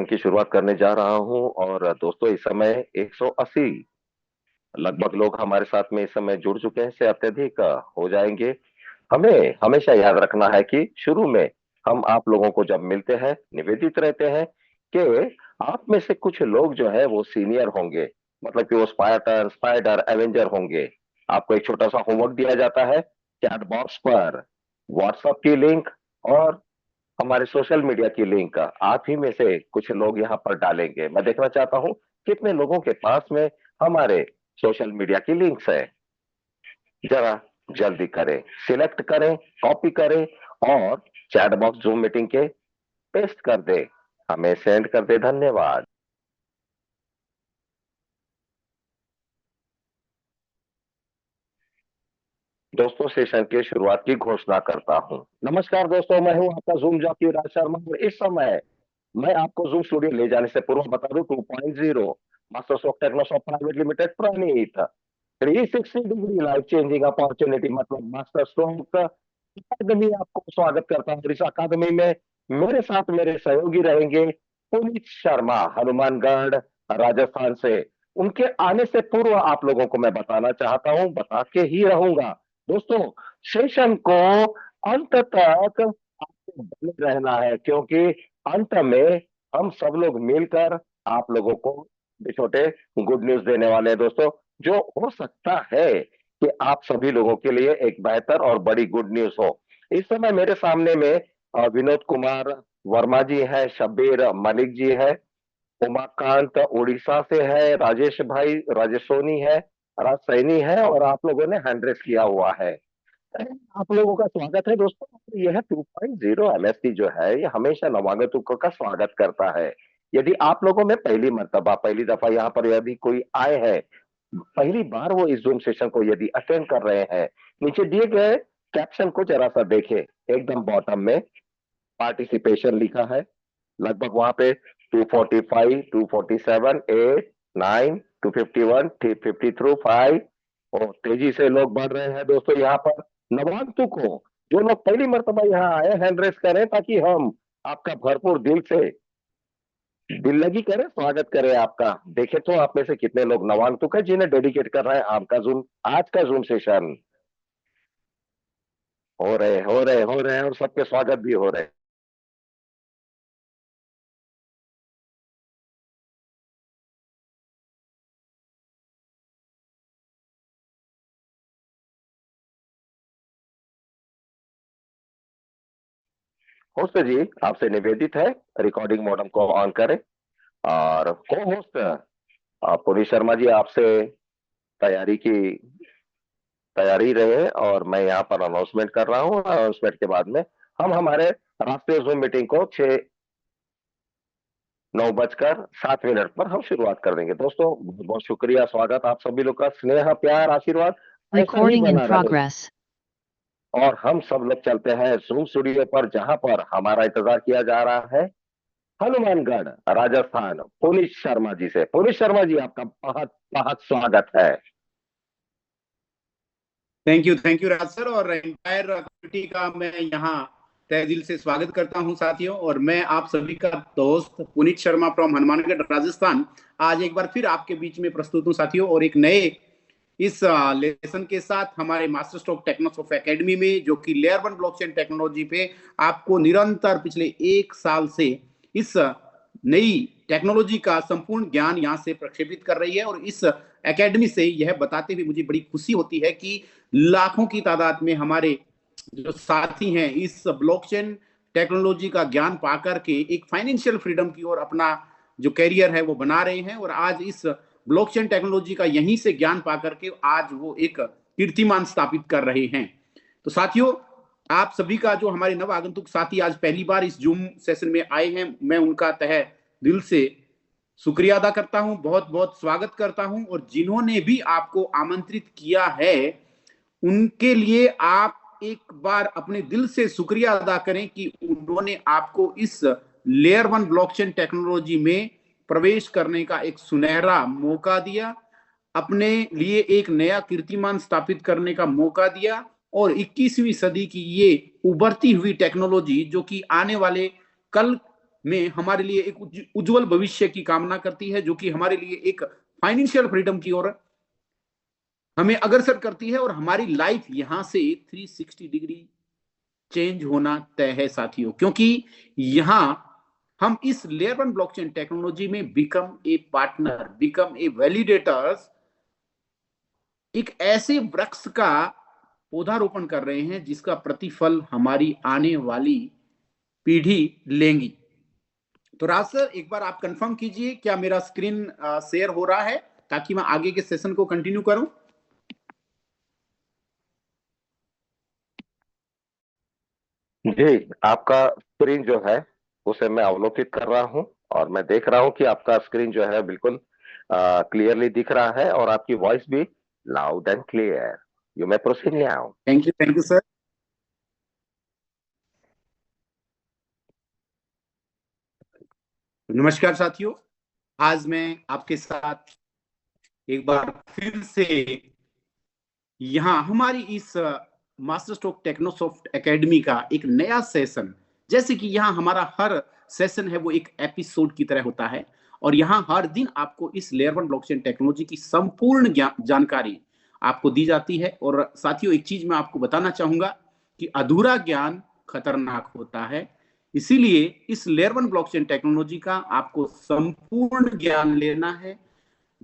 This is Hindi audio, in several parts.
की शुरुआत करने जा रहा हूं और दोस्तों इस समय 180 लगभग लोग हमारे साथ में इस समय जुड़ चुके हैं, से अत्यधिक हो जाएंगे। हमें हमेशा याद रखना है कि शुरू में हम आप लोगों को जब मिलते हैं निवेदित रहते हैं कि आप में से कुछ लोग जो है वो सीनियर होंगे, मतलब कि वो स्पाइडर स्पाइडर एवेंजर होंगे। आपको एक छोटा सा होमवर्क दिया जाता है, चैट बॉक्स पर व्हाट्सएप की लिंक और हमारे सोशल मीडिया की लिंक आप ही में से कुछ लोग यहाँ पर डालेंगे। मैं देखना चाहता हूँ कितने लोगों के पास में हमारे सोशल मीडिया की लिंक्स है। जरा जल्दी करें, सिलेक्ट करें, कॉपी करें और चैट बॉक्स जूम मीटिंग के पेस्ट कर दे, हमें सेंड कर दे। धन्यवाद। दोस्तों सेशन के शुरुआत की घोषणा करता हूं। नमस्कार दोस्तों, मैं हूं आपका जूम जॉकी राज शर्मा और इस समय मैं आपको जूम स्टूडियो ले जाने से पूर्व बता दूं 2.0 मास्टरसॉफ्ट टेक्नोसॉफ्ट प्राइवेट लिमिटेड प्रणीत 360 डिग्री लाइफ चेंजिंग अपॉर्चुनिटी मतलब मास्टर स्ट्रोक अकादमी आपको स्वागत करता हूँ। इस अकादमी में मेरे साथ मेरे सहयोगी रहेंगे पुनीत शर्मा, हनुमानगढ़ राजस्थान से। उनके आने से पूर्व आप लोगों को मैं बताना चाहता हूँ, बता के ही रहूंगा दोस्तों, सेशन को अंत तक आपको बने रहना है क्योंकि अंत में हम सब लोग मिलकर आप लोगों को छोटे गुड न्यूज देने वाले हैं दोस्तों, जो हो सकता है कि आप सभी लोगों के लिए एक बेहतर और बड़ी गुड न्यूज हो। इस समय मेरे सामने में विनोद कुमार वर्मा जी है, शब्बीर मलिक जी है, उमाकांत उड़ीसा से है, राजेश भाई राजेश सोनी है, राज सैनी है और आप लोगों ने हैंड रेस किया हुआ है। आप लोगों का स्वागत है दोस्तों। यह 2.0 एमएसटी जो है ये हमेशा नवागतों का स्वागत करता है। यदि आप लोगों में पहली मर्तबा पहली दफा यहाँ पर यदि कोई आए हैं, पहली बार वो इस जूम सेशन को यदि अटेंड कर रहे हैं, नीचे दिए गए कैप्शन को जरा सा देखें। एकदम बॉटम में पार्टिसिपेशन लिखा है, लगभग वहां पे 245, 247, 8, 9, 251, 353, 5 और तेजी से लोग बढ़ रहे हैं दोस्तों। यहाँ पर नवागतों को, जो लोग पहली मर्तबा यहाँ आए, हैंड रेस करें ताकि हम आपका भरपूर दिल से दिल लगी करें, स्वागत करें आपका। देखे तो आप में से कितने लोग नवागतुक है जिन्हें डेडिकेट कर रहे हैं आपका जूम, आज का जूम सेशन हो रहे हैं और सबके स्वागत भी हो रहे हैं। होस्ट जी आपसे निवेदित है, रिकॉर्डिंग मॉडम को ऑन करें और को होस्ट पुनीत शर्मा जी आपसे तैयारी की तैयारी रहे और मैं यहाँ पर अनाउंसमेंट कर रहा हूँ। अनाउंसमेंट के बाद में हम हमारे राष्ट्रीय जूम मीटिंग को 9:07 पर हम शुरुआत कर देंगे। दोस्तों बहुत बहुत शुक्रिया, स्वागत आप सभी लोग का, स्नेह प्यार आशीर्वाद ऐसा ही Recording in बना रहे। progress. और हम सब लोग चलते हैं जूम स्टूडियो पर जहां पर हमारा इंतजार किया जा रहा है हनुमानगढ़ राजस्थान पुनीत शर्मा जी से। पुनीत शर्मा जी आपका बहुत बहुत स्वागत है। थैंक यू राज सर और एंटायर कम्युनिटी का मैं यहाँ तहे दिल से स्वागत करता हूँ साथियों। और मैं आप सभी का दोस्त पुनीत शर्मा फ्रॉम हनुमानगढ़ राजस्थान आज एक बार फिर आपके बीच में प्रस्तुत हूँ साथियों, और एक नए इस लेसन के साथ हमारे मास्टर स्ट्रोक टेक्नोसॉफ्ट एकेडमी में, जो कि लेयर 1 ब्लॉकचेन टेक्नोलॉजी पे आपको निरंतर पिछले 1 साल से इस नई टेक्नोलॉजी का संपूर्ण ज्ञान यहाँ से प्रक्षेपित कर रही है। और इस एकेडमी से यह बताते हुए मुझे बड़ी खुशी होती है कि लाखों की तादाद में हमारे जो साथी हैं इस ब्लॉकचेन टेक्नोलॉजी का ज्ञान पाकर के एक फाइनेंशियल फ्रीडम की ओर अपना जो कैरियर है वो बना रहे हैं। और आज इस ब्लॉकचेन टेक्नोलॉजी का यहीं से ज्ञान पाकर के आज वो एक कीर्तिमान स्थापित कर रहे हैं। तो साथियों, आप सभी का जो हमारे नव आगंतुक साथी आज पहली बार इस जूम सेशन में आए हैं, मैं उनका तहे दिल से शुक्रिया अदा करता हूं, बहुत बहुत स्वागत करता हूं। और जिन्होंने भी आपको आमंत्रित किया है उनके लिए आप एक बार अपने दिल से शुक्रिया अदा करें कि उन्होंने आपको इस लेयर 1 ब्लॉकचेन टेक्नोलॉजी में प्रवेश करने का एक सुनहरा मौका दिया, अपने लिए एक नया कीर्तिमान स्थापित करने का मौका दिया। और 21वीं सदी की ये उभरती हुई टेक्नोलॉजी जो कि आने वाले कल में हमारे लिए एक उज्जवल भविष्य की कामना करती है, जो कि हमारे लिए एक फाइनेंशियल फ्रीडम की ओर हमें अग्रसर करती है, और हमारी लाइफ यहां से 360 डिग्री चेंज होना तय है साथियों, क्योंकि यहां हम इस लेयर वन ब्लॉकचेन टेक्नोलॉजी में become a partner, become a validators, एक ऐसे वृक्ष का पौधारोपण कर रहे हैं जिसका प्रतिफल हमारी आने वाली पीढ़ी लेंगी। तो राज सर, एक बार आप कंफर्म कीजिए क्या मेरा स्क्रीन शेयर हो रहा है, ताकि मैं आगे के सेशन को कंटिन्यू करूं। जी, आपका स्क्रीन जो है उसे मैं अवलोकित कर रहा हूं, और मैं देख रहा हूं कि आपका स्क्रीन जो है बिल्कुल क्लियरली दिख रहा है, और आपकी वॉइस भी loud and clear. You may proceed now. Thank you sir. नमस्कार साथियों, आज मैं आपके साथ एक बार फिर से यहाँ हमारी इस मास्टर स्ट्रोक टेक्नोसॉफ्ट एकेडमी का एक नया सेशन, जैसे कि यहाँ हमारा हर सेशन है वो एक एपिसोड की तरह होता है, और यहाँ हर दिन आपको इस लेयर वन ब्लॉकचेन टेक्नोलॉजी की संपूर्ण जानकारी आपको दी जाती है। और साथियों, एक चीज मैं आपको बताना चाहूंगा कि अधूरा ज्ञान खतरनाक होता है, इसीलिए इस लेयर वन ब्लॉकचेन टेक्नोलॉजी का आपको संपूर्ण ज्ञान लेना है।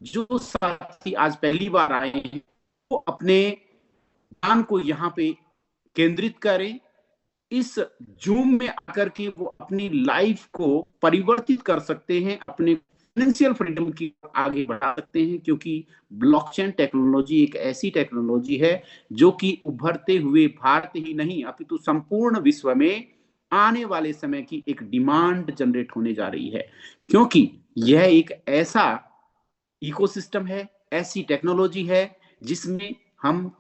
जो साथी आज पहली बार आए हैं वो अपने ध्यान को यहाँ पे केंद्रित करें, इस जूम में आकर के वो अपनी लाइफ को परिवर्तित कर सकते हैं, अपने फाइनेंशियल फ्रीडम की आगे बढ़ा सकते हैं, क्योंकि ब्लॉकचेन टेक्नोलॉजी एक ऐसी टेक्नोलॉजी है जो कि उभरते हुए भारत ही नहीं अपितु संपूर्ण विश्व में आने वाले समय की एक डिमांड जनरेट होने जा रही है, क्योंकि यह एक ऐसा इकोसिस्टम है, ऐसी टेक्नोलॉजी है जिसमें हम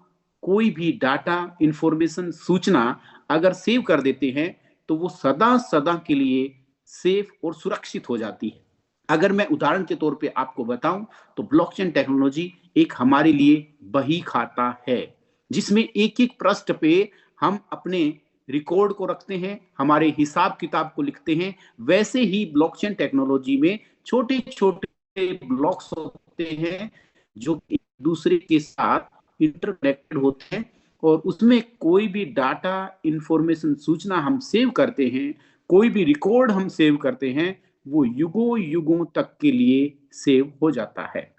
कोई भी डाटा, इंफॉर्मेशन, सूचना अगर सेव कर देते हैं तो वो सदा सदा के लिए सेफ और सुरक्षित हो जाती है। अगर मैं उदाहरण के तौर पे आपको बताऊं तो ब्लॉकचेन टेक्नोलॉजी एक हमारे लिए बही खाता है, जिसमें एक एक पृष्ठ पे हम अपने रिकॉर्ड को रखते हैं, हमारे हिसाब किताब को लिखते हैं। वैसे ही ब्लॉकचेन टेक्नोलॉजी में छोटे छोटे ब्लॉक्स होते हैं जो एक दूसरे के साथ इंटरकनेक्टेड होते हैं, और उसमें कोई भी डाटा, इंफॉर्मेशन, सूचना हम सेव करते हैं, कोई भी रिकॉर्ड हम सेव करते हैं, वो युगों युगों तक के लिए सेव हो जाता है।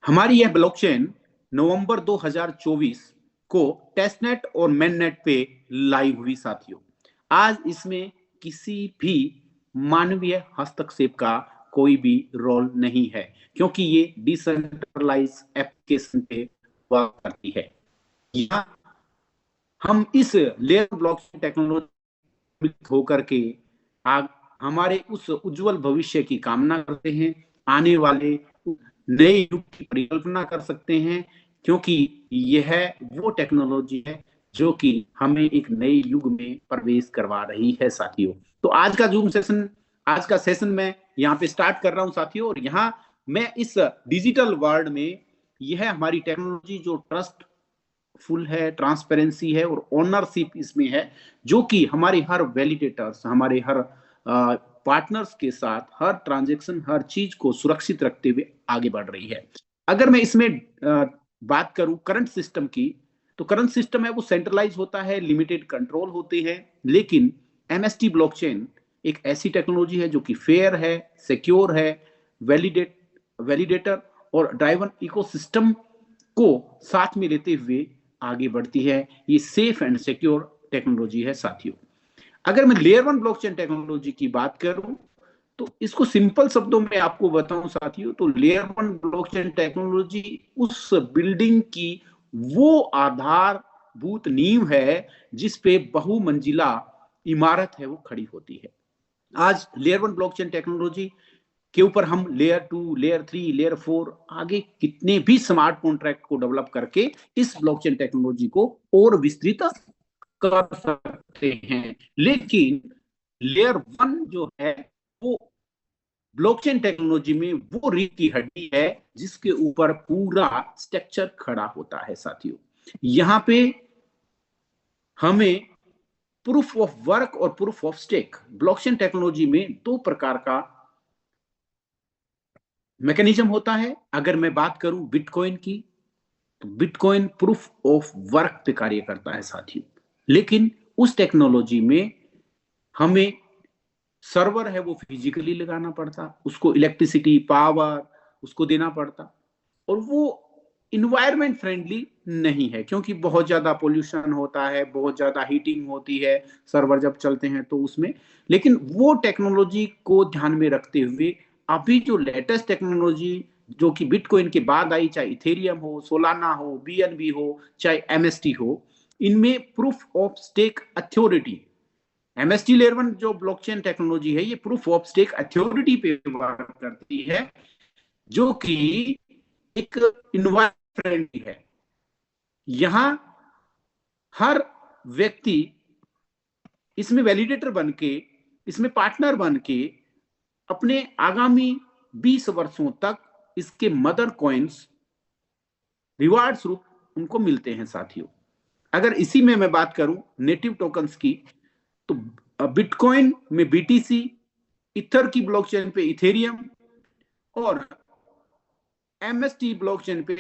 हमारी यह ब्लॉकचेन नवंबर 2024 को टेस्टनेट और मेननेट पे लाइव हुई साथियों। आज इसमें किसी भी मानवीय हस्तक्षेप का कोई भी रोल नहीं है, क्योंकि ये डिसेंट्रलाइज एप्लीकेशन पे वर्क करती है। यहाँ हम इस लेयर ब्लॉकचेन टेक्नोलॉजी होकर के आग हमारे उस उज्जवल भविष्य की कामना करते हैं, आने वाले नए युग की परिकल्पना कर सकते हैं, क्योंकि यह वो टेक्नोलॉजी है जो कि हमें एक नए युग में प्रवेश करवा रही है साथियों। तो आज का जूम सेशन, आज का सेशन मैं यहाँ पे स्टार्ट कर रहा हूँ साथियों, और यहाँ मैं इस डिजिटल वर्ल्ड में यह हमारी टेक्नोलॉजी जो ट्रस्ट फुल है, ट्रांसपेरेंसी है और ओनरशिप इसमें है, जो कि हमारे हर वैलिडेटर्स, हमारे हर पार्टनर्स के साथ हर ट्रांजैक्शन, हर चीज को सुरक्षित रखते हुए आगे बढ़ रही है। अगर मैं इसमें बात करूं करंट सिस्टम की, तो करंट सिस्टम है वो सेंट्रलाइज होता है, लिमिटेड कंट्रोल होते हैं, लेकिन एमएसटी ब्लॉकचेन एक ऐसी टेक्नोलॉजी है जो कि फेयर है, सिक्योर है, वैलिडेटर और ड्राइवन इकोसिस्टम को साथ में लेते हुए आगे बढ़ती है। ये सेफ एंड सिक्योर टेक्नोलॉजी है साथियों। अगर मैं लेयर वन ब्लॉकचेन टेक्नोलॉजी की बात करूं तो इसको सिंपल शब्दों में आपको बताऊं साथियों, तो लेयर वन ब्लॉकचेन टेक्नोलॉजी उस बिल्डिंग की वो आधारभूत नींव है जिस पे बहुमंजिला इमारत है वो खड़ी होती है। आज लेयर वन ब्लॉकचेन टेक्नोलॉजी के ऊपर हम लेयर 2, लेयर 3, लेयर 4 आगे कितने भी स्मार्ट कॉन्ट्रैक्ट को डेवलप करके इस ब्लॉकचेन टेक्नोलॉजी को और विस्तृत कर सकते हैं, लेकिन लेयर 1 जो है वो ब्लॉकचेन टेक्नोलॉजी में वो रीढ़ की हड्डी है जिसके ऊपर पूरा स्ट्रक्चर खड़ा होता है साथियों। यहां पे हमें प्रूफ ऑफ वर्क और proof of stake. Blockchain technology में दो प्रकार का मैकेनिज्म होता है। अगर मैं बात करूं बिटकॉइन की, तो बिटकॉइन प्रूफ ऑफ वर्क पे कार्य करता है साथियों, लेकिन उस टेक्नोलॉजी में हमें सर्वर है वो फिजिकली लगाना पड़ता, उसको इलेक्ट्रिसिटी पावर उसको देना पड़ता, और वो इन्वायरमेंट फ्रेंडली नहीं है, क्योंकि बहुत ज्यादा पोल्यूशन होता है, बहुत ज्यादा हीटिंग होती है सर्वर जब चलते हैं तो उसमें। लेकिन वो टेक्नोलॉजी को ध्यान में रखते हुए अभी जो लेटेस्ट टेक्नोलॉजी जो कि बिटकॉइन के बाद आई, चाहे इथेरियम हो, सोलाना हो, बीएनबी हो, चाहे एमएसटी हो, इनमें proof of stake authority, MST layer 1 जो ब्लॉकचेन टेक्नोलॉजी है, ये प्रूफ ऑफ स्टेक अथॉरिटी पे वर्क करती है, जो कि एक इन्वायरमेंट फ्रेंडली है। यहां हर व्यक्ति इसमें वैलिडेटर बन के, इसमें पार्टनर बन के अपने आगामी 20 वर्षों तक इसके मदर कॉइन्स रिवार्ड स्वरूप उनको मिलते हैं साथियों। अगर इसी में मैं बात करूं नेटिव टोकन्स की, तो बिटकॉइन में बीटीसी, इथर की ब्लॉकचेन पे इथेरियम, और एमएसटी ब्लॉकचेन पे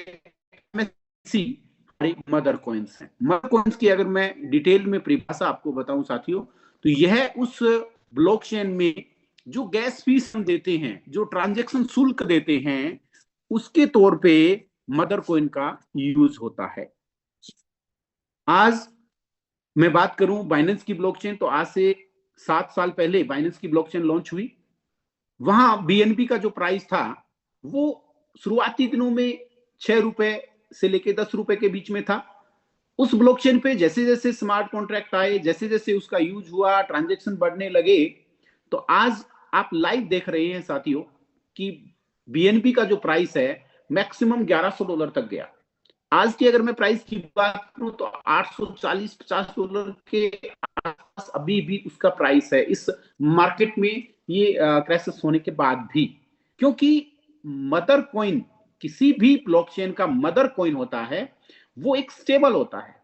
एमएससी हमारी मदर कॉइन्स हैं। मदर कॉइन्स की अगर मैं डिटेल में परिभाषा आपको बताऊं साथियों, तो यह उस ब्लॉकचेन में जो गैस फीस हम देते हैं, जो ट्रांजैक्शन शुल्क देते हैं, उसके तौर पे मदर कॉइन का यूज होता है। आज मैं बात करूं बाइनेंस की ब्लॉकचेन, तो आज से 7 साल पहले बाइनेंस की ब्लॉकचेन लॉन्च हुई। वहां बीएनबी का जो प्राइस था वो शुरुआती दिनों में 6 रुपए से लेके 10 रुपए के बीच में था। उस ब्लॉकचेन पे जैसे जैसे स्मार्ट कॉन्ट्रैक्ट आए, जैसे जैसे उसका यूज हुआ, ट्रांजैक्शन बढ़ने लगे, तो आज आप लाइव देख रहे हैं साथियों कि बीएनबी का जो प्राइस है मैक्सिमम $1100 तक गया। आज की अगर मैं प्राइस की बात करूं तो 840-50 डॉलर के आसपास अभी भी उसका प्राइस है इस मार्केट में, ये क्राइसिस होने के बाद भी। क्योंकि मदर कॉइन, किसी भी ब्लॉकचेन का मदर कॉइन होता है, वो एक स्टेबल होता है,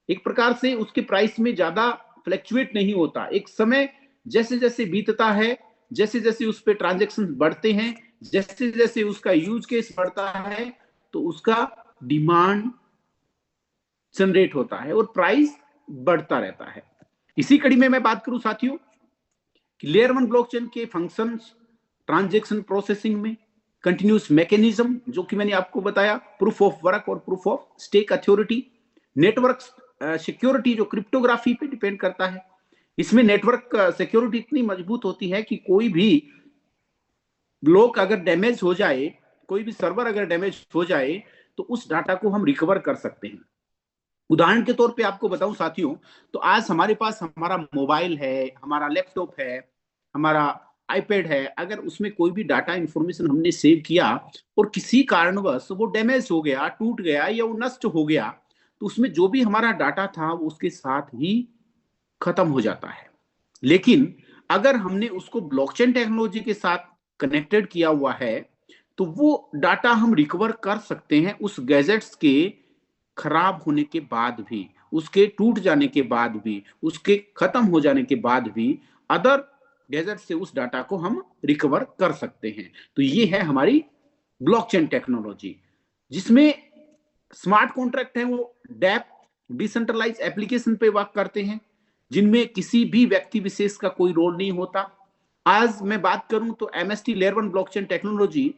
एक प्रकार से उसके प्राइस में ज्यादा फ्लैक्चुएट नहीं होता। एक समय जैसे जैसे बीतता है, जैसे जैसे उस पर ट्रांजेक्शन बढ़ते हैं, जैसे जैसे उसका यूज केस बढ़ता है, तो उसका डिमांड जनरेट होता है और प्राइस बढ़ता रहता है। इसी कड़ी में मैं बात करूं साथियों कि लेयर 1 ब्लॉकचेन के फंक्शंस, ट्रांजैक्शन प्रोसेसिंग में कंटिन्यूस मैकेनिज्म, जो कि मैंने आपको बताया, प्रूफ ऑफ वर्क और proof of stake authority, network security जो क्रिप्टोग्राफी पे डिपेंड करता है। इसमें नेटवर्क सिक्योरिटी इतनी मजबूत होती है कि कोई भी ब्लॉक अगर डैमेज हो जाए, कोई भी सर्वर अगर डैमेज हो जाए, तो उस डाटा को हम रिकवर कर सकते हैं। उदाहरण के तौर पे आपको बताऊं साथियों, तो आज हमारे पास हमारा मोबाइल है, हमारा लैपटॉप है, हमारा आईपैड है, अगर उसमें कोई भी डाटा इंफॉर्मेशन हमने सेव किया और किसी कारणवश वो डैमेज हो गया, टूट गया या वो नष्ट हो गया, तो उसमें जो भी हमारा डाटा था वो उसके साथ ही खत्म हो जाता है। लेकिन अगर हमने उसको ब्लॉकचेन टेक्नोलॉजी के साथ कनेक्टेड किया हुआ है, तो वो डाटा हम रिकवर कर सकते हैं उस गैजेट्स के खराब होने के बाद भी, उसके टूट जाने के बाद भी, उसके खत्म हो जाने के बाद भी अदर गैजेट से उस डाटा को हम रिकवर कर सकते हैं। तो ये है हमारी ब्लॉकचेन टेक्नोलॉजी, जिसमें स्मार्ट कॉन्ट्रैक्ट है वो डैप डिसेंट्रलाइज एप्लीकेशन पे वर्क करते हैं, जिनमें किसी भी व्यक्ति विशेष का कोई रोल नहीं होता। आज मैं बात करूं तो एमएसटी लेयर 1 ब्लॉकचेन टेक्नोलॉजी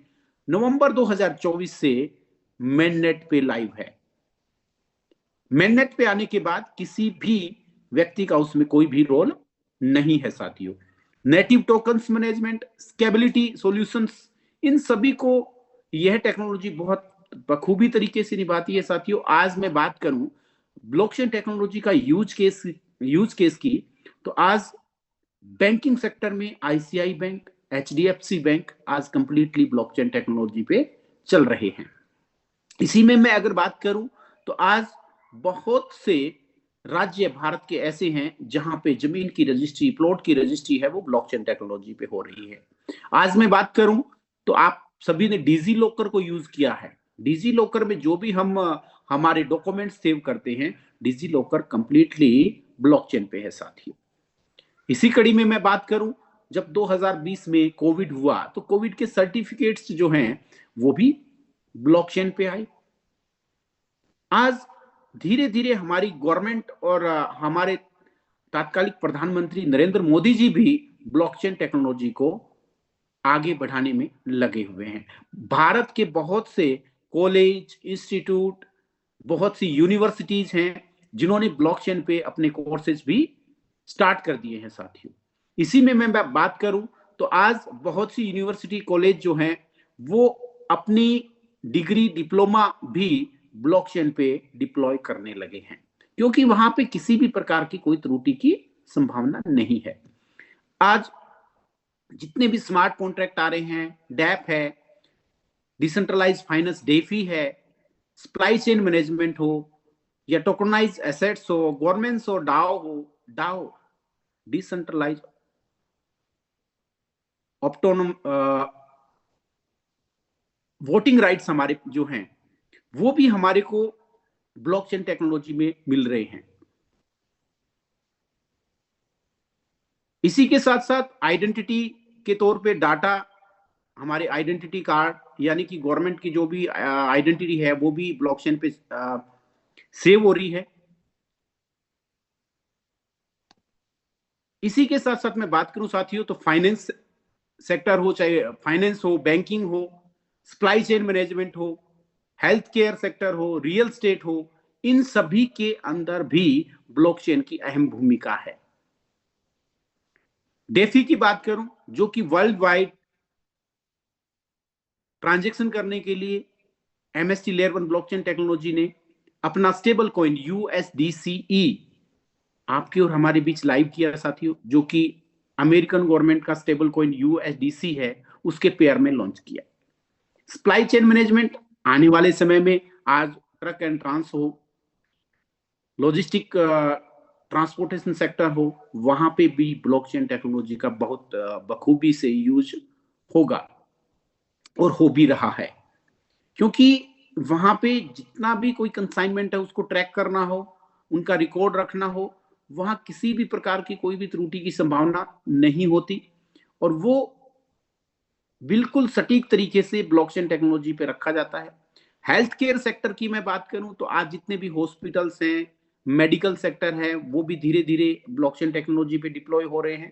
नवंबर 2024 से मेननेट पे लाइव है। मेननेट पे आने के बाद किसी भी व्यक्ति का उसमें कोई भी रोल नहीं है साथियों। नेटिव टोकन्स मैनेजमेंट, स्केबिलिटी सॉल्यूशंस, इन सभी को यह टेक्नोलॉजी बहुत बखूबी तरीके से निभाती है साथियों। आज मैं बात करूं ब्लॉकचेन टेक्नोलॉजी का यूज केस की, तो आज बैंकिंग सेक्टर में आईसीआई बैंक, एचडीएफसी बैंक आज कंप्लीटली ब्लॉकचेन टेक्नोलॉजी पे चल रहे हैं। इसी में मैं अगर बात करूं तो आज बहुत से राज्य भारत के ऐसे हैं जहां पे जमीन की रजिस्ट्री, प्लॉट की रजिस्ट्री है वो ब्लॉकचेन टेक्नोलॉजी पे हो रही है। आज मैं बात करूं तो आप सभी ने डिजी लॉकर को यूज किया है। डिजी लॉकर में जो भी हम हमारे डॉक्यूमेंट सेव करते हैं, डिजी लॉकर कंप्लीटली ब्लॉकचेन पे है साथियों। इसी कड़ी में मैं बात करूं, जब 2020 में कोविड हुआ तो कोविड के सर्टिफिकेट्स जो हैं वो भी ब्लॉकचेन पे आए। आज धीरे धीरे हमारी गवर्नमेंट और हमारे तात्कालिक प्रधानमंत्री नरेंद्र मोदी जी भी ब्लॉकचेन टेक्नोलॉजी को आगे बढ़ाने में लगे हुए हैं। भारत के बहुत से कॉलेज, इंस्टीट्यूट, बहुत सी यूनिवर्सिटीज हैं जिन्होंने ब्लॉकचेन पे अपने कोर्सेज भी स्टार्ट कर दिए हैं साथियों। इसी में मैं बात करूं तो आज बहुत सी यूनिवर्सिटी, कॉलेज जो हैं वो अपनी डिग्री, डिप्लोमा भी ब्लॉकचेन पे डिप्लॉय करने लगे हैं, क्योंकि वहां पे किसी भी प्रकार की कोई त्रुटि की संभावना नहीं है। आज जितने भी स्मार्ट कॉन्ट्रैक्ट आ रहे हैं, डैप है, डिसेंट्रलाइज फाइनेंस डेफी है, सप्लाई चेन मैनेजमेंट हो या टोकनाइज एसेट्स हो, गवर्नमेंट्स हो, डाओ हो, डाओ डिसेंट्रलाइज ऑटोनोम वोटिंग राइट्स हमारे जो हैं वो भी हमारे को ब्लॉकचेन टेक्नोलॉजी में मिल रहे हैं। इसी के साथ साथ आइडेंटिटी के तौर पे डाटा, हमारे आइडेंटिटी कार्ड यानी कि गवर्नमेंट की जो भी आइडेंटिटी है वो भी ब्लॉकचेन पे सेव हो रही है। इसी के साथ साथ मैं बात करूं साथियों तो फाइनेंस सेक्टर हो, चाहे फाइनेंस हो, बैंकिंग हो, सप्लाई चेन मैनेजमेंट हो, हेल्थ केयर सेक्टर हो, रियल स्टेट हो, इन सभी के अंदर भी ब्लॉकचेन की अहम भूमिका है। डेफी की बात करूं जो कि वर्ल्ड वाइड ट्रांजैक्शन करने के लिए एमएसटी लेयर 1 ब्लॉकचेन टेक्नोलॉजी ने अपना स्टेबल कॉइन यूएसडीसीई आपके और हमारे बीच लाइव किया साथियों, जो कि अमेरिकन गवर्नमेंट का स्टेबल कॉइन यूएसडीसी है, उसके पेयर में लॉन्च किया। सप्लाई चेन मैनेजमेंट आने वाले समय में, आज ट्रक एंड ट्रांस हो, लॉजिस्टिक ट्रांसपोर्टेशन सेक्टर हो, वहां पे भी ब्लॉकचेन टेक्नोलॉजी का बहुत बखूबी से यूज होगा और हो भी रहा है, क्योंकि वहां पे जितना भी कोई कंसाइनमेंट है उसको ट्रैक करना हो, उनका रिकॉर्ड रखना हो, वहां किसी भी प्रकार की कोई भी त्रुटि की संभावना नहीं होती और वो बिल्कुल सटीक तरीके से ब्लॉकचेन टेक्नोलॉजी पे रखा जाता है। हेल्थ केयर सेक्टर की मैं बात करूं तो आज जितने भी हॉस्पिटल्स हैं, मेडिकल सेक्टर है, वो भी धीरे धीरे ब्लॉकचेन टेक्नोलॉजी पे डिप्लॉय हो रहे हैं।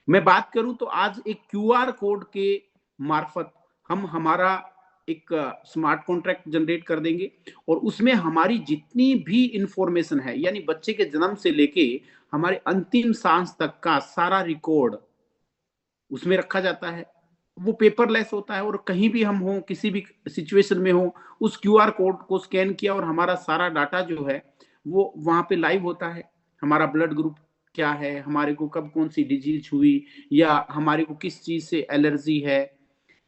मैं बात करूं तो आज एक क्यूआर कोड के मार्फत हम हमारा एक स्मार्ट कॉन्ट्रैक्ट जनरेट कर देंगे और उसमें हमारी जितनी भी इंफॉर्मेशन है, यानी बच्चे के जन्म से लेके हमारे अंतिम सांस तक का सारा रिकॉर्ड उसमें रखा जाता है। वो पेपरलेस होता है और कहीं भी हम हो, किसी भी सिचुएशन में हो, उस क्यूआर कोड को स्कैन किया और हमारा सारा डाटा जो है वो वहां पे लाइव होता है। हमारा ब्लड ग्रुप क्या है, हमारे को कब कौन सी डिजीज हुई या हमारे को किस चीज से एलर्जी है,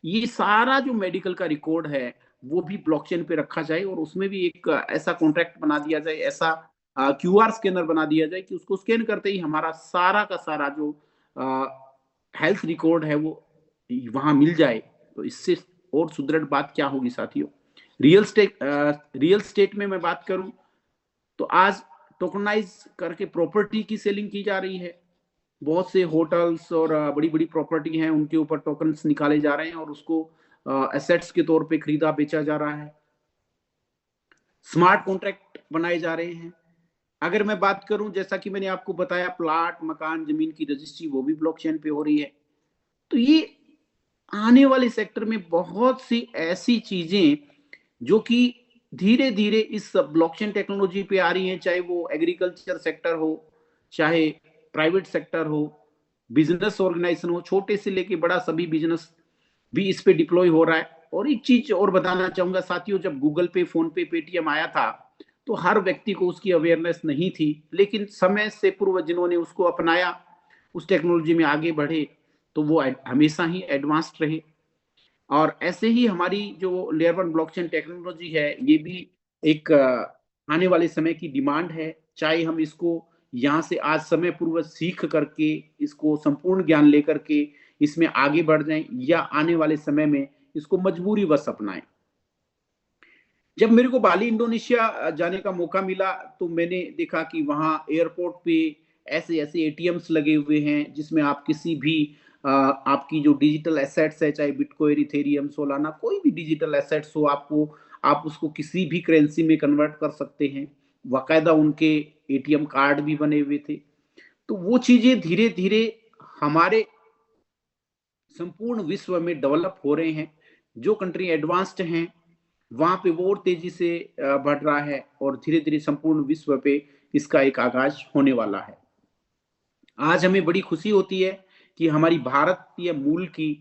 ये सारा जो मेडिकल का रिकॉर्ड है वो भी ब्लॉकचेन पे रखा जाए और उसमें भी एक ऐसा कॉन्ट्रैक्ट बना दिया जाए, ऐसा क्यूआर स्कैनर बना दिया जाए कि उसको स्कैन करते ही हमारा सारा का सारा जो हेल्थ रिकॉर्ड है वो वहां मिल जाए। तो इससे और सुदृढ़ बात क्या होगी साथियों। रियल स्टेट में मैं बात करूं तो आज टोकनाइज करके प्रॉपर्टी की सेलिंग की जा रही है। बहुत से होटल्स और बड़ी बड़ी प्रॉपर्टी हैं, उनके ऊपर टोकन्स निकाले जा रहे हैं और उसको एसेट्स के तौर पे खरीदा बेचा जा रहा है। स्मार्ट कॉन्ट्रैक्ट बनाए जा रहे हैं। अगर मैं बात करूं, जैसा कि मैंने आपको बताया, प्लाट, मकान, जमीन की रजिस्ट्री वो भी ब्लॉकचेन पे हो रही है। तो ये आने वाले सेक्टर में बहुत सी ऐसी चीजें जो कि धीरे धीरे इस ब्लॉकचेन टेक्नोलॉजी पे आ रही हैं, चाहे वो एग्रीकल्चर सेक्टर हो, चाहे प्राइवेट सेक्टर हो, बिजनेस ऑर्गेनाइजेशन हो, छोटे से लेके बड़ा सभी बिजनेस भी इस पे डिप्लॉय हो रहा है। और एक चीज और बताना चाहूंगा साथियों, जब गूगल पे, फोन पे, पेटीएम आया था तो हर व्यक्ति को उसकी अवेयरनेस नहीं थी, लेकिन समय से पूर्व जिन्होंने उसको अपनाया, उस टेक्नोलॉजी में आगे बढ़े, तो वो हमेशा ही एडवांस्ड रहे। और ऐसे ही हमारी जो लेयर 1 ब्लॉकचेन टेक्नोलॉजी है ये भी एक आने वाले समय की डिमांड है। चाहे हम इसको यहाँ से आज समय पूर्व सीख करके, इसको संपूर्ण ज्ञान लेकर के इसमें आगे बढ़ जाएं या आने वाले समय में इसको मजबूरी बस अपनाएं। जब मेरे को बाली इंडोनेशिया जाने का मौका मिला तो मैंने देखा कि वहाँ एयरपोर्ट पे ऐसे ऐसे एटीएम्स लगे हुए हैं जिसमें आप किसी भी आपकी जो डिजिटल एसेट्स है, चाहे बिटकॉइन, इथेरियम, सोलाना, कोई भी डिजिटल एसेट्स हो, आपको आप उसको किसी भी करेंसी में कन्वर्ट कर सकते हैं। बाकायदा उनके एटीएम कार्ड भी बने हुए थे। तो वो चीजें धीरे धीरे हमारे संपूर्ण विश्व में डेवलप हो रहे हैं। जो कंट्री एडवांस्ड हैं वहां पे वो और तेजी से बढ़ रहा है और धीरे धीरे संपूर्ण विश्व पे इसका एक आगाज होने वाला है। आज हमें बड़ी खुशी होती है कि हमारी भारतीय मूल की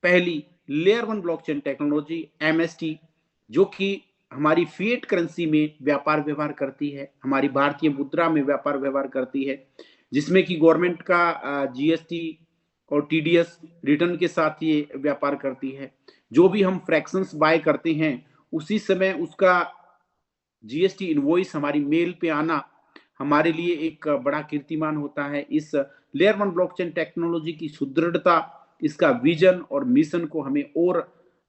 पहली layer one blockchain technology MST, जो कि हमारी फिएट करेंसी में व्यापार व्यवहार करती है, हमारी भारतीय मुद्रा में व्यापार व्यवहार करती है, जिसमें कि गवर्नमेंट का जीएसटी और टीडीएस रिटर्न के साथ ये व्यापार करती है। जो भी हम फ्रैक्शंस बाय करते हैं उसी समय उसका जीएसटी इनवॉइस हमारी मेल पे आना हमारे लिए एक बड़ा कीर्तिमान होता है। इस लेयर वन ब्लॉकचेन टेक्नोलॉजी की सुदृढ़ता, इसका विजन और मिशन को हमें और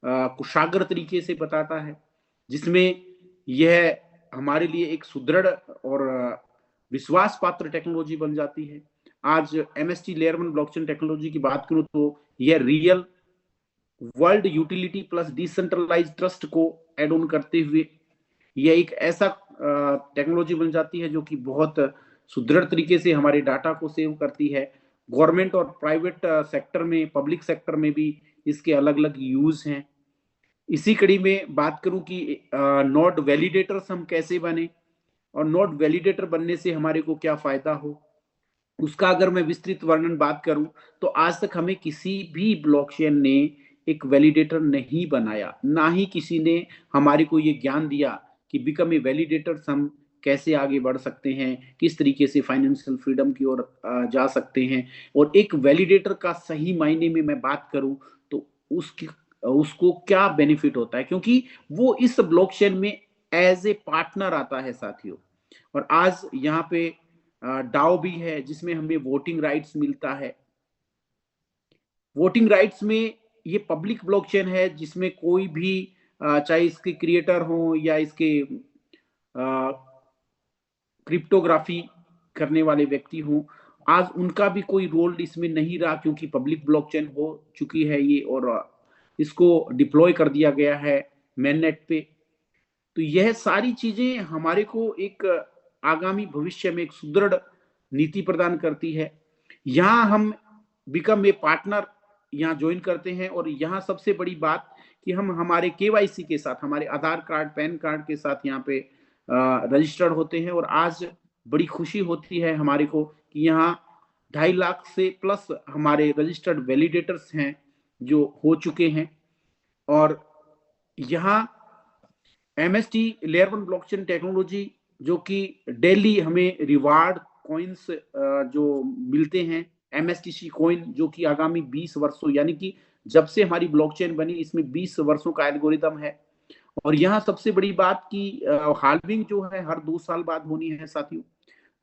कुशाग्र तरीके से बताता है, जिसमें यह हमारे लिए एक सुदृढ़ और विश्वास पात्र टेक्नोलॉजी बन जाती है। आज MST layer one blockchain technology की बात करूं तो यह real world utility plus decentralize trust को एड ऑन करते हुए यह एक ऐसा टेक्नोलॉजी बन जाती है जो कि बहुत सुदृढ़ तरीके से हमारे डाटा को सेव करती है। गवर्नमेंट और प्राइवेट सेक्टर में, पब्लिक सेक्टर में भी इसके अलग अलग यूज हैं। इसी कड़ी में बात करूं कि नोड वैलिडेटर्स हम कैसे बने और नोड वैलिडेटर बनने से हमारे को क्या फायदा हो, उसका अगर मैं विस्तृत वर्णन बात करूं तो आज तक हमें किसी भी ब्लॉकचेन ने एक वैलिडेटर नहीं बनाया, ना ही किसी ने हमारे को ये ज्ञान दिया कि बिकम ए वैलिडेटर हम कैसे आगे बढ़ सकते हैं, किस तरीके से फाइनेंशियल फ्रीडम की ओर जा सकते हैं। और एक वैलिडेटर का सही मायने में मैं बात करूं तो उसकी उसको क्या बेनिफिट होता है, क्योंकि वो इस ब्लॉकचेन में एज ए पार्टनर आता है साथियों। और आज यहाँ पे डाओ भी है जिसमें हमें वोटिंग राइट्स मिलता है। वोटिंग राइट्स में ये पब्लिक ब्लॉकचेन है जिसमें कोई भी चाहे इसके क्रिएटर हो या इसके क्रिप्टोग्राफी करने वाले व्यक्ति हों, आज उनका भी कोई रोल इसमें नहीं रहा, क्योंकि पब्लिक ब्लॉकचेन हो चुकी है ये और इसको डिप्लॉय कर दिया गया है मेननेट पे। तो यह सारी चीजें हमारे को एक आगामी भविष्य में एक सुदृढ़ नीति प्रदान करती है। यहाँ हम बिकम ए पार्टनर यहाँ ज्वाइन करते हैं और यहाँ सबसे बड़ी बात कि हम हमारे केवाईसी के साथ, हमारे आधार कार्ड, पैन कार्ड के साथ यहाँ पे रजिस्टर्ड होते हैं। और आज बड़ी खुशी होती है हमारे को कि यहाँ 2.5 लाख से प्लस हमारे रजिस्टर्ड वैलिडेटर्स हैं जो हो चुके हैं। और यहाँ MST layer one blockchain technology जो कि डेली हमें रिवार्ड कॉइन्स जो मिलते हैं, एमएसटीसी कॉइन, जो कि आगामी 20 वर्षों यानी कि जब से हमारी ब्लॉकचेन बनी इसमें 20 वर्षों का एल्गोरिदम है। और यहाँ सबसे बड़ी बात की हाल्विंग जो है हर 2 साल बाद होनी है साथियों।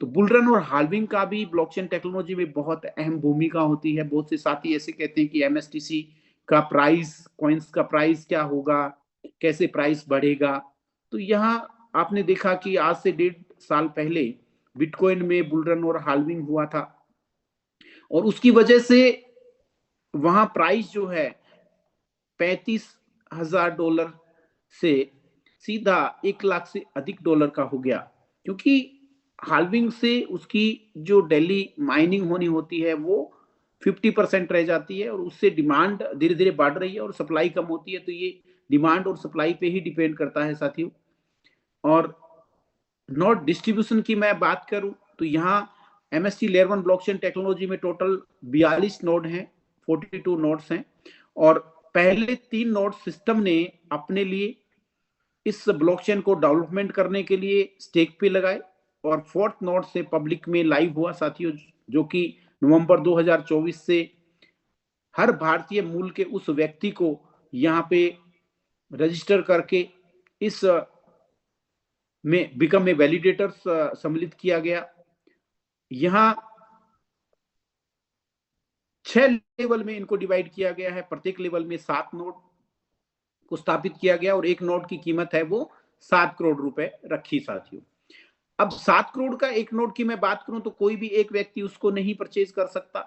तो बुलरन और हाल्विंग का भी ब्लॉकचेन टेक्नोलॉजी में बहुत अहम भूमिका होती है। बहुत से साथी ऐसे कहते हैं कि एमएसटीसी का प्राइस, कॉइन्स का प्राइस क्या होगा, कैसे प्राइस बढ़ेगा। तो यहाँ आपने देखा कि आज से 1.5 साल पहले बिटकॉइन में बुलरन और हाल्विंग हुआ था और उसकी वजह से वहां प्राइस जो है $35,000 से सीधा 1 लाख से अधिक डॉलर का हो गया, क्योंकि हाल्विंग से उसकी जो डेली माइनिंग होनी होती है वो 50% रह जाती है और उससे डिमांड धीरे धीरे बढ़ रही है और सप्लाई कम होती है। तो ये डिमांड और सप्लाई पे ही डिपेंड करता है साथियों। और नोड डिस्ट्रीब्यूशन की मैं बात करूं तो यहाँ MST layer one blockchain technology में टोटल 42 नोड हैं, 42 नोड्स हैं। और पहले 3 नोड सिस्टम ने अपने लिए इस ब्लॉकचेन को डेवलपमेंट करने के लिए स्टेक पे लगाए और 4th नोड से पब्लिक में लाइव हुआ साथियों, जो कि नवंबर 2024 से हर भारतीय मूल के उस व्यक्ति को यहाँ पे रजिस्टर करके इस में बिकम में वैलिडेटर्स सम्मिलित किया गया। यहाँ 6 लेवल में इनको डिवाइड किया गया है। प्रत्येक लेवल में 7 नोड को स्थापित किया गया और एक नोड की कीमत है वो 7 करोड़ रुपए रखी साथियों। अब 7 करोड़ का एक नोट की मैं बात करूं तो कोई भी एक व्यक्ति उसको नहीं परचेज कर सकता,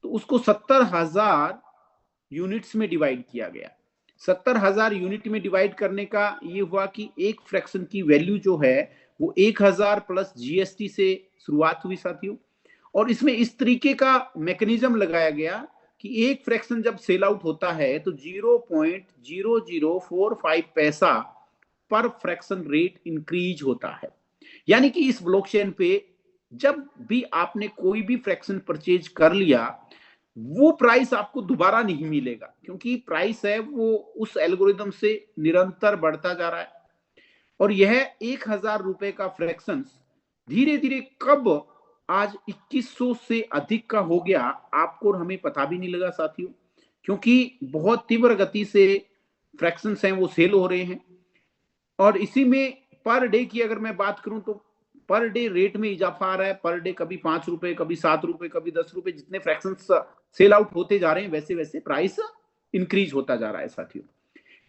तो उसको 70,000 यूनिट्स में डिवाइड किया गया। 70,000 यूनिट में डिवाइड करने का ये हुआ कि एक फ्रैक्शन की वैल्यू जो है वो 1,000 प्लस जीएसटी से शुरुआत हुई साथियों। और इसमें इस तरीके का मैकेनिज्म लगाया गया कि एक फ्रैक्शन जब सेल आउट होता है तो 0.0045 पैसा पर फ्रैक्शन रेट इंक्रीज होता है। यानी कि इस ब्लॉकचेन पे जब भी आपने कोई भी फ्रैक्शन परचेज कर लिया, वो प्राइस आपको दोबारा नहीं मिलेगा, क्योंकि प्राइस है वो उस एल्गोरिदम से निरंतर बढ़ता जा रहा है। और यह 1,000 रुपए का फ्रैक्शन धीरे धीरे कब आज 2100 से अधिक का हो गया, आपको और हमें पता भी नहीं लगा साथियों, क्योंकि बहुत तीव्र गति से फ्रैक्शंस हैं वो सेल हो रहे हैं। और इसी में पर डे की अगर मैं बात करूं तो पर डे रेट में इजाफा आ रहा है। पर डे कभी 5 रुपए, कभी 7 रुपए, कभी 10 रुपए, जितने फ्रैक्शंस सेल आउट होते जा रहे हैं वैसे वैसे प्राइस इंक्रीज होता जा रहा है साथियों।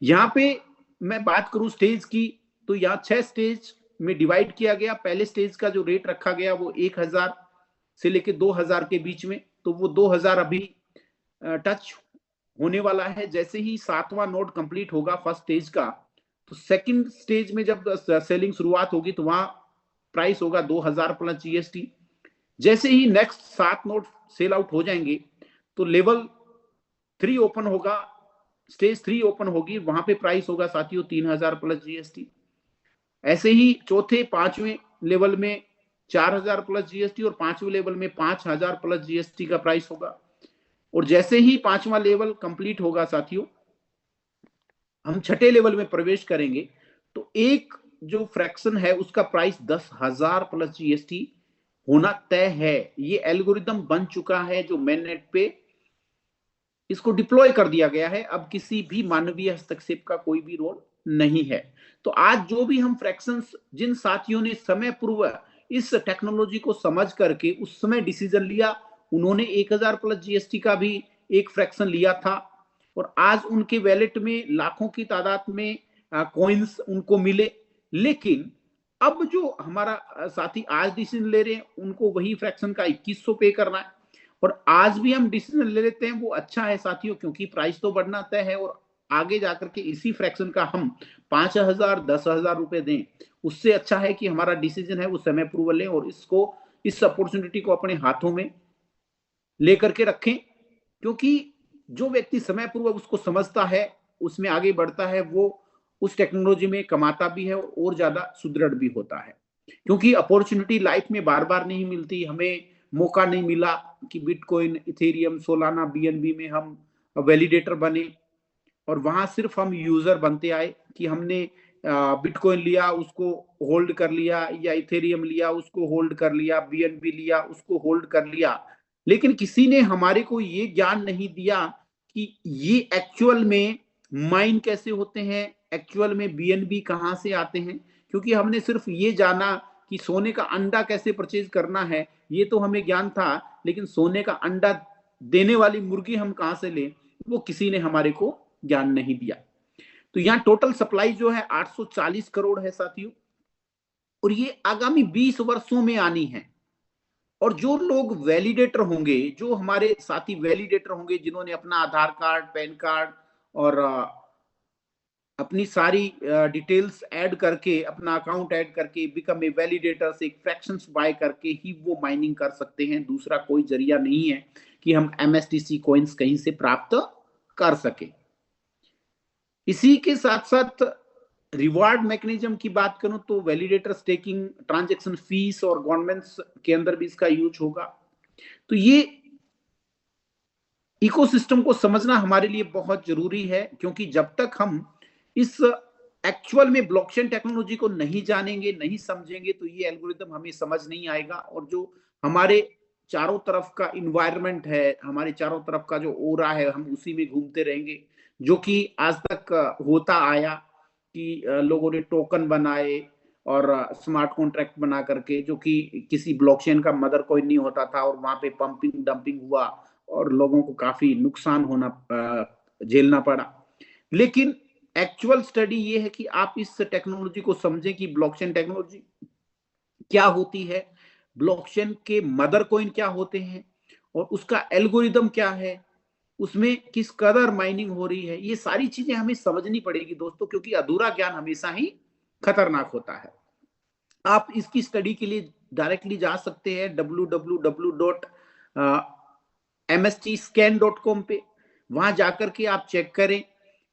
यहाँ पे मैं बात करूं स्टेज की, तो यहाँ 6 स्टेज में डिवाइड किया गया। पहले स्टेज का जो रेट रखा गया वो 1,000 से लेके 2,000 के बीच में, तो वो 2,000 अभी टच होने वाला है। जैसे ही 7वां नोड कंप्लीट होगा फर्स्ट स्टेज का, तो सेकंड स्टेज में जब सेलिंग शुरुआत होगी तो वहां प्राइस होगा 2,000 प्लस जीएसटी। जैसे ही नेक्स्ट 7 नोट सेल आउट हो जाएंगे तो लेवल 3 ओपन होगा, स्टेज 3 ओपन होगी, वहां पे प्राइस होगा साथियों 3,000 प्लस जीएसटी। ऐसे ही चौथे 5वें लेवल में 4,000 प्लस जीएसटी और 5वें लेवल में 5,000 प्लस जीएसटी का प्राइस होगा। और जैसे ही 5वां लेवल कंप्लीट होगा साथियों, हम 6ठे लेवल में प्रवेश करेंगे, तो एक जो फ्रैक्शन है उसका प्राइस 10,000 प्लस जीएसटी होना तय है। ये एल्गोरिदम बन चुका है जो मेननेट पे इसको डिप्लॉय कर दिया गया है। अब किसी भी मानवीय हस्तक्षेप का कोई भी रोल नहीं है। तो आज जो भी हम फ्रैक्शंस, जिन साथियों ने समय पूर्व इस टेक्नोलॉजी को समझ करके उस समय डिसीजन लिया, उन्होंने 1,000 प्लस जीएसटी का भी एक फ्रैक्शन लिया था और आज उनके वैलेट में लाखों की तादाद में कॉइन्स उनको मिले। लेकिन अब जो हमारा साथी आज डिसीजन ले रहे हैं उनको वही फ्रैक्शन का 2,100 पे करना है। और आज भी हम डिसीजन ले लेते हैं, वो अच्छा है साथियों, क्योंकि प्राइस तो बढ़ना तय है और आगे जाकर के इसी फ्रैक्शन का हम 5,000 10,000 रुपए दें, उससे अच्छा है कि हमारा डिसीजन है वो समय पूर्व लें और इसको, इस अपॉर्चुनिटी को अपने हाथों में लेकर के रखें। क्योंकि जो व्यक्ति समय पूर्व उसको समझता है, उसमें आगे बढ़ता है, वो उस टेक्नोलॉजी में कमाता भी है और ज्यादा सुदृढ़ भी होता है। क्योंकि अपॉर्चुनिटी लाइफ में बार बार नहीं मिलती। हमें मौका नहीं मिला कि बिटकॉइन, इथेरियम, सोलाना, बीएनबी में हम वैलिडेटर बने और वहां सिर्फ हम यूजर बनते आए कि हमने बिटकॉइन लिया उसको होल्ड कर लिया, या इथेरियम लिया उसको होल्ड कर लिया, बीएनबी लिया उसको होल्ड कर लिया। लेकिन किसी ने हमारे को ये ज्ञान नहीं दिया कि ये एक्चुअल में माइन कैसे होते हैं, एक्चुअल में बीएनबी कहां से आते हैं। क्योंकि हमने सिर्फ ये जाना कि सोने का अंडा कैसे परचेज करना है, ये तो हमें ज्ञान था, लेकिन सोने का अंडा देने वाली मुर्गी हम कहां से लें, वो किसी ने हमारे को ज्ञान नहीं दिया। तो यहाँ टोटल सप्लाई जो है 840 करोड़ है साथियों, और ये आगामी 20 वर्षों में आनी है। और जो लोग वैलिडेटर होंगे, जो हमारे साथी वैलिडेटर होंगे, जिन्होंने अपना आधार कार्ड, पैन कार्ड और अपनी सारी डिटेल्स ऐड करके, अपना अकाउंट ऐड करके बिकम ए वैलिडेटर से एक फ्रैक्शंस बाय करके ही वो माइनिंग कर सकते हैं। दूसरा कोई जरिया नहीं है कि हम एमएसटीसी कॉइन्स कहीं से प्राप्त कर सके। इसी के साथ साथ रिवार्ड मैकेनिज्म की बात करूं तो वैलिडेटर स्टेकिंग, ट्रांजैक्शन फीस और गवर्नमेंट्स के अंदर भी इसका यूज होगा। तो ये इकोसिस्टम को समझना हमारे लिए बहुत जरूरी है, क्योंकि जब तक हम इस एक्चुअल में ब्लॉकचेन टेक्नोलॉजी को नहीं जानेंगे, नहीं समझेंगे, तो ये एल्गोरिदम हमें समझ नहीं आएगा। और जो हमारे चारों तरफ का इन्वायरमेंट है, हमारे चारों तरफ का जो ओरा है, हम उसी में घूमते रहेंगे। जो कि आज तक होता आया कि लोगों ने टोकन बनाए और स्मार्ट कॉन्ट्रैक्ट बना करके, जो कि किसी ब्लॉकचेन का मदर कॉइन नहीं होता था, और वहां पे पंपिंग डंपिंग हुआ और लोगों को काफी नुकसान होना झेलना पड़ा। लेकिन एक्चुअल स्टडी ये है कि आप इस टेक्नोलॉजी को समझें कि ब्लॉकचेन टेक्नोलॉजी क्या होती है, ब्लॉकचेन के मदर कॉइन क्या होते हैं और उसका एल्गोरिदम क्या है, उसमें किस कदर माइनिंग हो रही है। ये सारी चीजें हमें समझनी पड़ेगी दोस्तों, क्योंकि अधूरा ज्ञान हमेशा ही खतरनाक होता है। आप इसकी स्टडी के लिए डायरेक्टली जा सकते हैं www.mstscan.com पे। वहां जाकर के आप चेक करें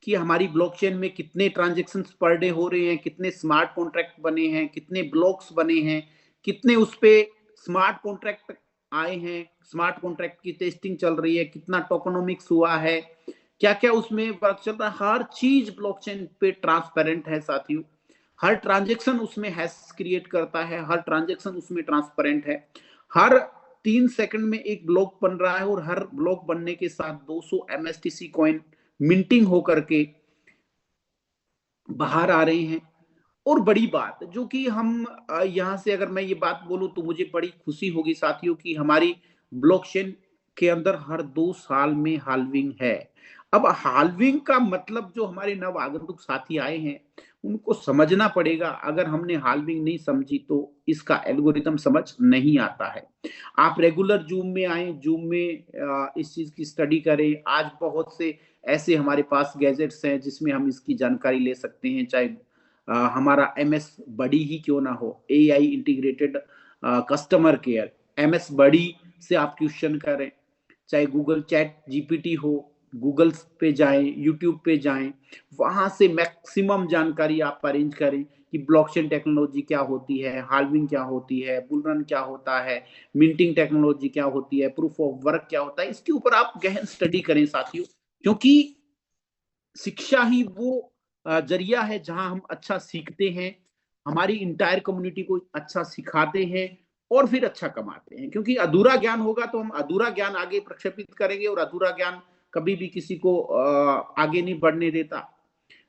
कि हमारी ब्लॉकचेन में कितने ट्रांजेक्शन्स पर डे हो रहे हैं, कितने स्मार्ट कॉन्ट्रैक्ट बने हैं, कितने ब्लॉक्स बने हैं, कितने उस पे स्मार्ट कॉन्ट्रैक्ट आए हैं, स्मार्ट कॉन्ट्रैक्ट की टेस्टिंग चल रही है, कितना टोकनोमिक्स हुआ है, क्या क्या उसमें वर्क चल रहा है। हर चीज ब्लॉकचेन पे ट्रांसपेरेंट है साथियों। हर ट्रांजेक्शन उसमें हैश क्रिएट करता है, हर ट्रांजेक्शन उसमें ट्रांसपेरेंट है। हर 3 सेकंड में एक ब्लॉक बन रहा है और हर ब्लॉक बनने के साथ 200 MSTC कॉइन मिंटिंग होकर के बाहर आ रहे हैं। और बड़ी बात जो कि हम यहां से अगर मैं ये बात बोलूं तो मुझे बड़ी खुशी होगी साथियों कि हमारी ब्लॉकचेन के अंदर हर 2 साल में हाल्विंग है। अब हाल्विंग का मतलब जो हमारे नव आगंतुक साथी आए हैं उनको समझना पड़ेगा। अगर हमने हाल्विंग नहीं समझी तो इसका एल्गोरिथम समझ नहीं आता है। आप रेगुलर जूम में आए, जूम में इस चीज की स्टडी करें। आज बहुत से ऐसे हमारे पास गैजेट्स हैं जिसमें हम इसकी जानकारी ले सकते हैं, चाहे हमारा MS बड़ी ही क्यों ना हो, AI integrated customer care, MS बड़ी से आप क्वेश्चन करें, चाहे गूगल चैट GPT हो, गूगल पे जाएं, यूट्यूब पे जाएं, वहां से मैक्सिमम जानकारी आप अरेंज करें कि ब्लॉकचेन टेक्नोलॉजी क्या होती है, हाल्विंग क्या होती है, बुल रन क्या होता है, मिंटिंग टेक्नोलॉजी क्या होती है, प्रूफ ऑफ वर्क क्या होता है। इसके ऊपर आप गहन स्टडी करें साथियों, क्योंकि शिक्षा ही वो जरिया है जहां हम अच्छा सीखते हैं, हमारी इंटायर कम्युनिटी को अच्छा सिखाते हैं और फिर अच्छा कमाते हैं। क्योंकि अधूरा ज्ञान होगा तो हम अधूरा ज्ञान आगे प्रक्षेपित करेंगे और अधूरा ज्ञान कभी भी किसी को आगे नहीं बढ़ने देता।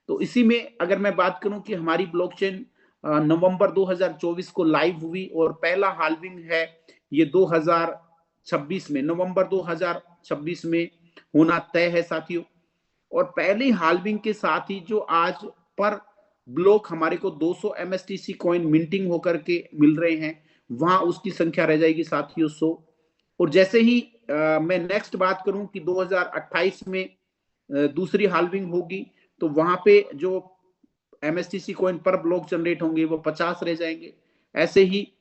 तो इसी में अगर मैं बात करूं कि हमारी ब्लॉकचेन नवंबर 2024 को लाइव हुई और पहला हाल्विंग है ये 2026 में, नवंबर 2026 में होना तय है साथियों। और पहले हाल्विंग के साथ ही जो आज पर ब्लॉक हमारे को 200 MSTC कॉइन मिंटिंग होकर के मिल रहे हैं, वहां उसकी संख्या रह जाएगी साथियों 100। और जैसे ही मैं नेक्स्ट बात करूं कि 2028 में दूसरी हाल्विंग होगी तो वहां पे जो MSTC कॉइन पर ब्लॉक जनरेट होंगे वो 50 रह जाएंगे। ऐसे ही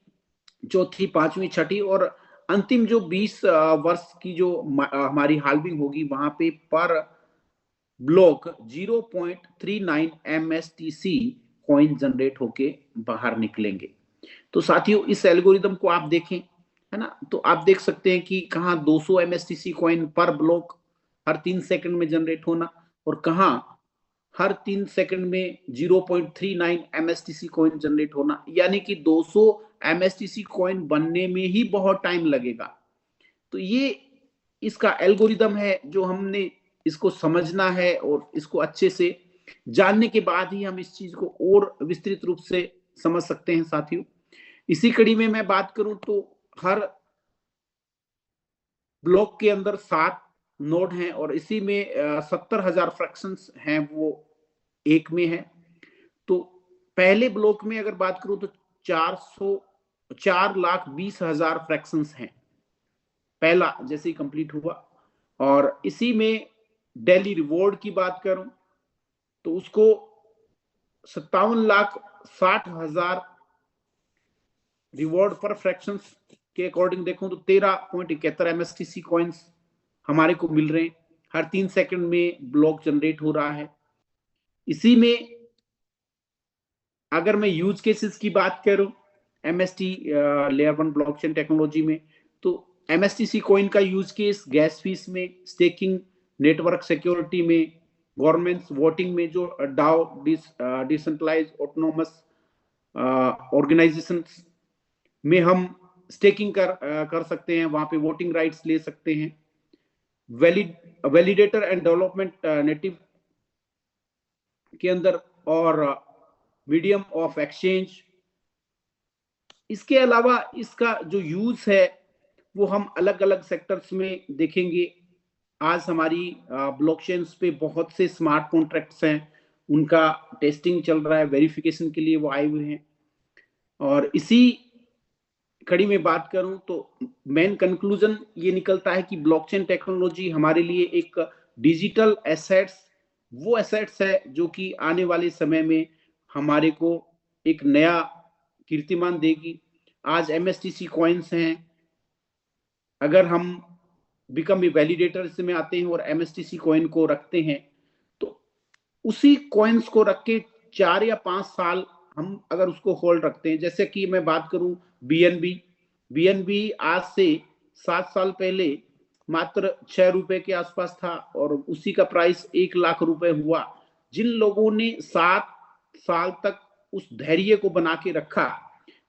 चौथी, पांचवी, छठी और अंतिम जो 20 वर्ष की जो हमारी हाल्विंग होगी वहां पे पर ब्लॉक 0.39 MSTC कॉइन जनरेट होके बाहर निकलेंगे। तो साथियों इस एल्गोरिदम को आप देखें, है ना, तो आप देख सकते हैं कि कहाँ 200 MSTC कॉइन पर ब्लॉक हर 3 सेकंड में जनरेट होना और कहाँ हर 3 सेकंड में 0.39 MSTC कॉइन जनरेट होना, यानी कि 200 MSTC कॉइन बनने में ही बहुत टाइम लगेगा। तो ये इसका एल्गोरिदम है जो हमने इसको समझना है और इसको अच्छे से जानने के बाद ही हम इस चीज को और विस्तृत रूप से समझ सकते हैं साथियों। इसी कड़ी में मैं बात करूं तो हर ब्लॉक के अंदर 7 नोड हैं और इसी में 70,000 फ्रैक्शंस हैं वो एक में है। तो पहले ब्लॉक में अगर बात करूं तो 4,20,000 फ्रैक्शंस हैं पहला जैसे ही कंप्लीट हुआ। और इसी में डेली रिवॉर्ड की बात करूं तो उसको 57,60,000 रिवॉर्ड पर फ्रैक्शंस के अकॉर्डिंग देखूं तो 13.71 MSTC कॉइन्स हमारे को मिल रहे हैं। हर 3 सेकंड में ब्लॉक जनरेट हो रहा है। इसी में अगर मैं यूज केसेस की बात करूं MST लेयर 1 ब्लॉकचेन टेक्नोलॉजी में, तो MSTC कॉइन का यूज केस गैस फीस में, स्टेकिंग, नेटवर्क सिक्योरिटी में, गवर्नमेंट्स वोटिंग में जो डाओ डिसेंट्रलाइज ऑटोनोमस ऑर्गेनाइजेशन में हम स्टेकिंग कर सकते हैं, वहां पे वोटिंग राइट्स ले सकते हैं। वैलिडेटर एंड डेवलपमेंट नेटिव के अंदर और मीडियम ऑफ एक्सचेंज। इसके अलावा इसका जो यूज है वो हम अलग अलग सेक्टर्स में देखेंगे। आज हमारी ब्लॉकचेन्स पे बहुत से स्मार्ट कॉन्ट्रैक्ट्स हैं उनका टेस्टिंग चल रहा है, वेरिफिकेशन के लिए वो आए हुए हैं। और इसी कड़ी में बात करूं तो मेन कंक्लूजन ये निकलता है कि ब्लॉकचेन टेक्नोलॉजी हमारे लिए एक डिजिटल एसेट्स, वो एसेट्स है जो कि आने वाले समय में हमारे को एक नया कीर्तिमान देगी। आज MSTC कॉइन्स हैं, अगर हम बिकम वैलिडेटर्स में आते हैं और MSTC कॉइन को रखते हैं तो उसी कॉइन्स को रख के 4 या 5 साल हम अगर उसको होल्ड रखते हैं, जैसे कि मैं बात करूं BNB आज से 7 साल पहले मात्र 6 रुपए के आसपास था और उसी का प्राइस 1 लाख रुपए हुआ। जिन लोगों ने 7 साल तक उस धैर्य को बना के रखा,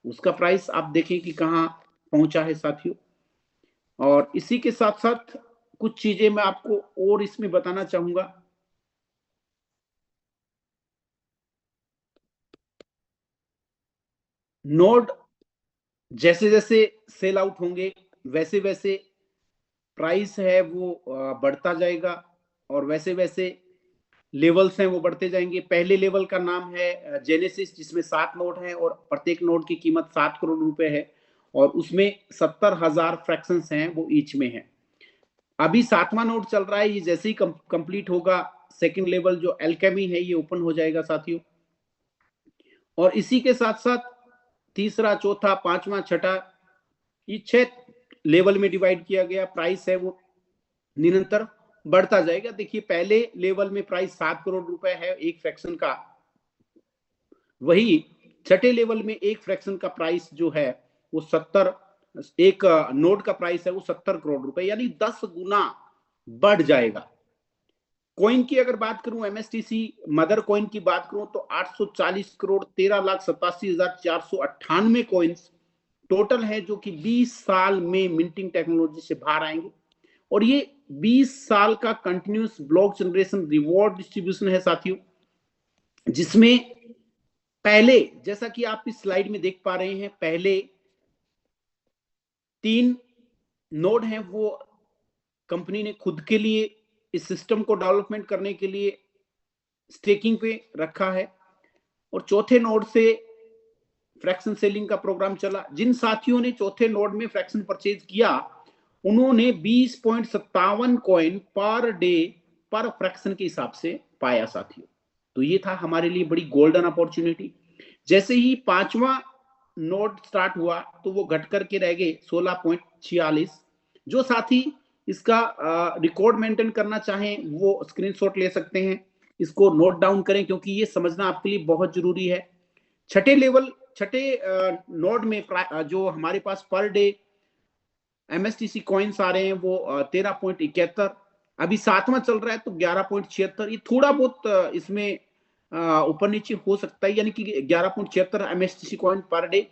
उसका प्राइस आप देखें कि कहां पहुंचा है साथियों। और इसी के साथ साथ कुछ चीजें मैं आपको और इसमें बताना चाहूंगा। नोड जैसे जैसे सेल आउट होंगे वैसे वैसे प्राइस है वो बढ़ता जाएगा और वैसे वैसे लेवल्स हैं वो बढ़ते जाएंगे। पहले लेवल का नाम है जेनेसिस, जिसमें 7 नोड हैं और प्रत्येक नोड की कीमत 7 करोड़ रुपए है और उसमें 70,000 फ्रैक्शंस हैं वो ईच में है। अभी 7वां नोड चल रहा है, ये जैसे ही कंप्लीट होगा सेकंड लेवल जो एल्केमी है ये ओपन हो जाएगा साथियों। और इसी के साथ साथ तीसरा, चौथा, पांचवा, छठा, ये 6 लेवल में डिवाइड किया गया। प्राइस है वो निरंतर बढ़ता जाएगा। देखिए पहले लेवल में प्राइस 7 करोड़ रुपए है एक फ्रैक्शन का, वही छठे लेवल में एक फ्रैक्शन का प्राइस जो है वो 70, एक नोड का प्राइस है वो 70 करोड़ रुपए, यानी 10 गुना बढ़ जाएगा। कॉइन की अगर बात करूं, MSTC मदर कॉइन की बात करूं तो 840 करोड़ 13,87,498 कॉइन्स टोटल है जो कि 20 साल में मिंटिंग टेक्नोलॉजी से बाहर आएंगे। और ये 20 साल का continuous block generation reward distribution है साथियों, जिसमें पहले जैसा कि आप इस स्लाइड में देख पा रहे हैं, पहले 3 नोड हैं वो कंपनी ने खुद के लिए इस सिस्टम को डेवलपमेंट करने के लिए स्टेकिंग पे रखा है और चौथे नोड से फ्रैक्शन सेलिंग का प्रोग्राम चला। जिन साथियों ने चौथे नोड में फ्रैक्शन परचेज किया उन्होंने 20.57 कॉइन पर डे पर फ्रैक्शन के हिसाब से पाया साथियों। तो ये था हमारे लिए बड़ी गोल्डन अपॉर्चुनिटी। जैसे ही 5वां नोड स्टार्ट हुआ तो वो घट करके रह गए 16.46। जो साथी इसका रिकॉर्ड मेंटेन करना चाहें वो स्क्रीनशॉट ले सकते हैं, इसको नोट डाउन करें क्योंकि ये समझना आपके लिए बहुत जरूरी है। छठे नोड में जो हमारे पास पर डे MSTC कॉइन्स आ रहे हैं वो 13.71, अभी 7वां चल रहा है तो 11.76। ये थोड़ा बहुत इसमें ऊपर नीचे हो सकता है, यानी कि 11.76 MSTC कॉइन पर डे।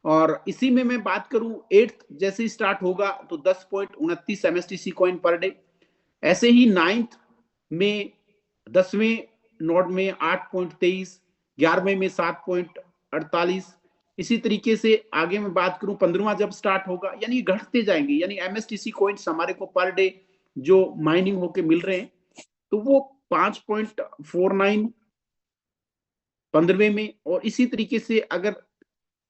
और इसी में मैं बात करूं 8th जैसे ही स्टार्ट होगा तो 10.29 MSTC कॉइन पर डे। ऐसे ही 9th में 10वें नोड में 8.23, 11वें में 7.48। इसी तरीके से आगे मैं बात करूं 15वां जब स्टार्ट होगा, यानी घटते जाएंगे, यानी MSTC कॉइन्स हमारे को पर डे जो माइनिंग होके मिल रहे हैं तो वो 5.49 15वें में, और इसी तरीके से अगर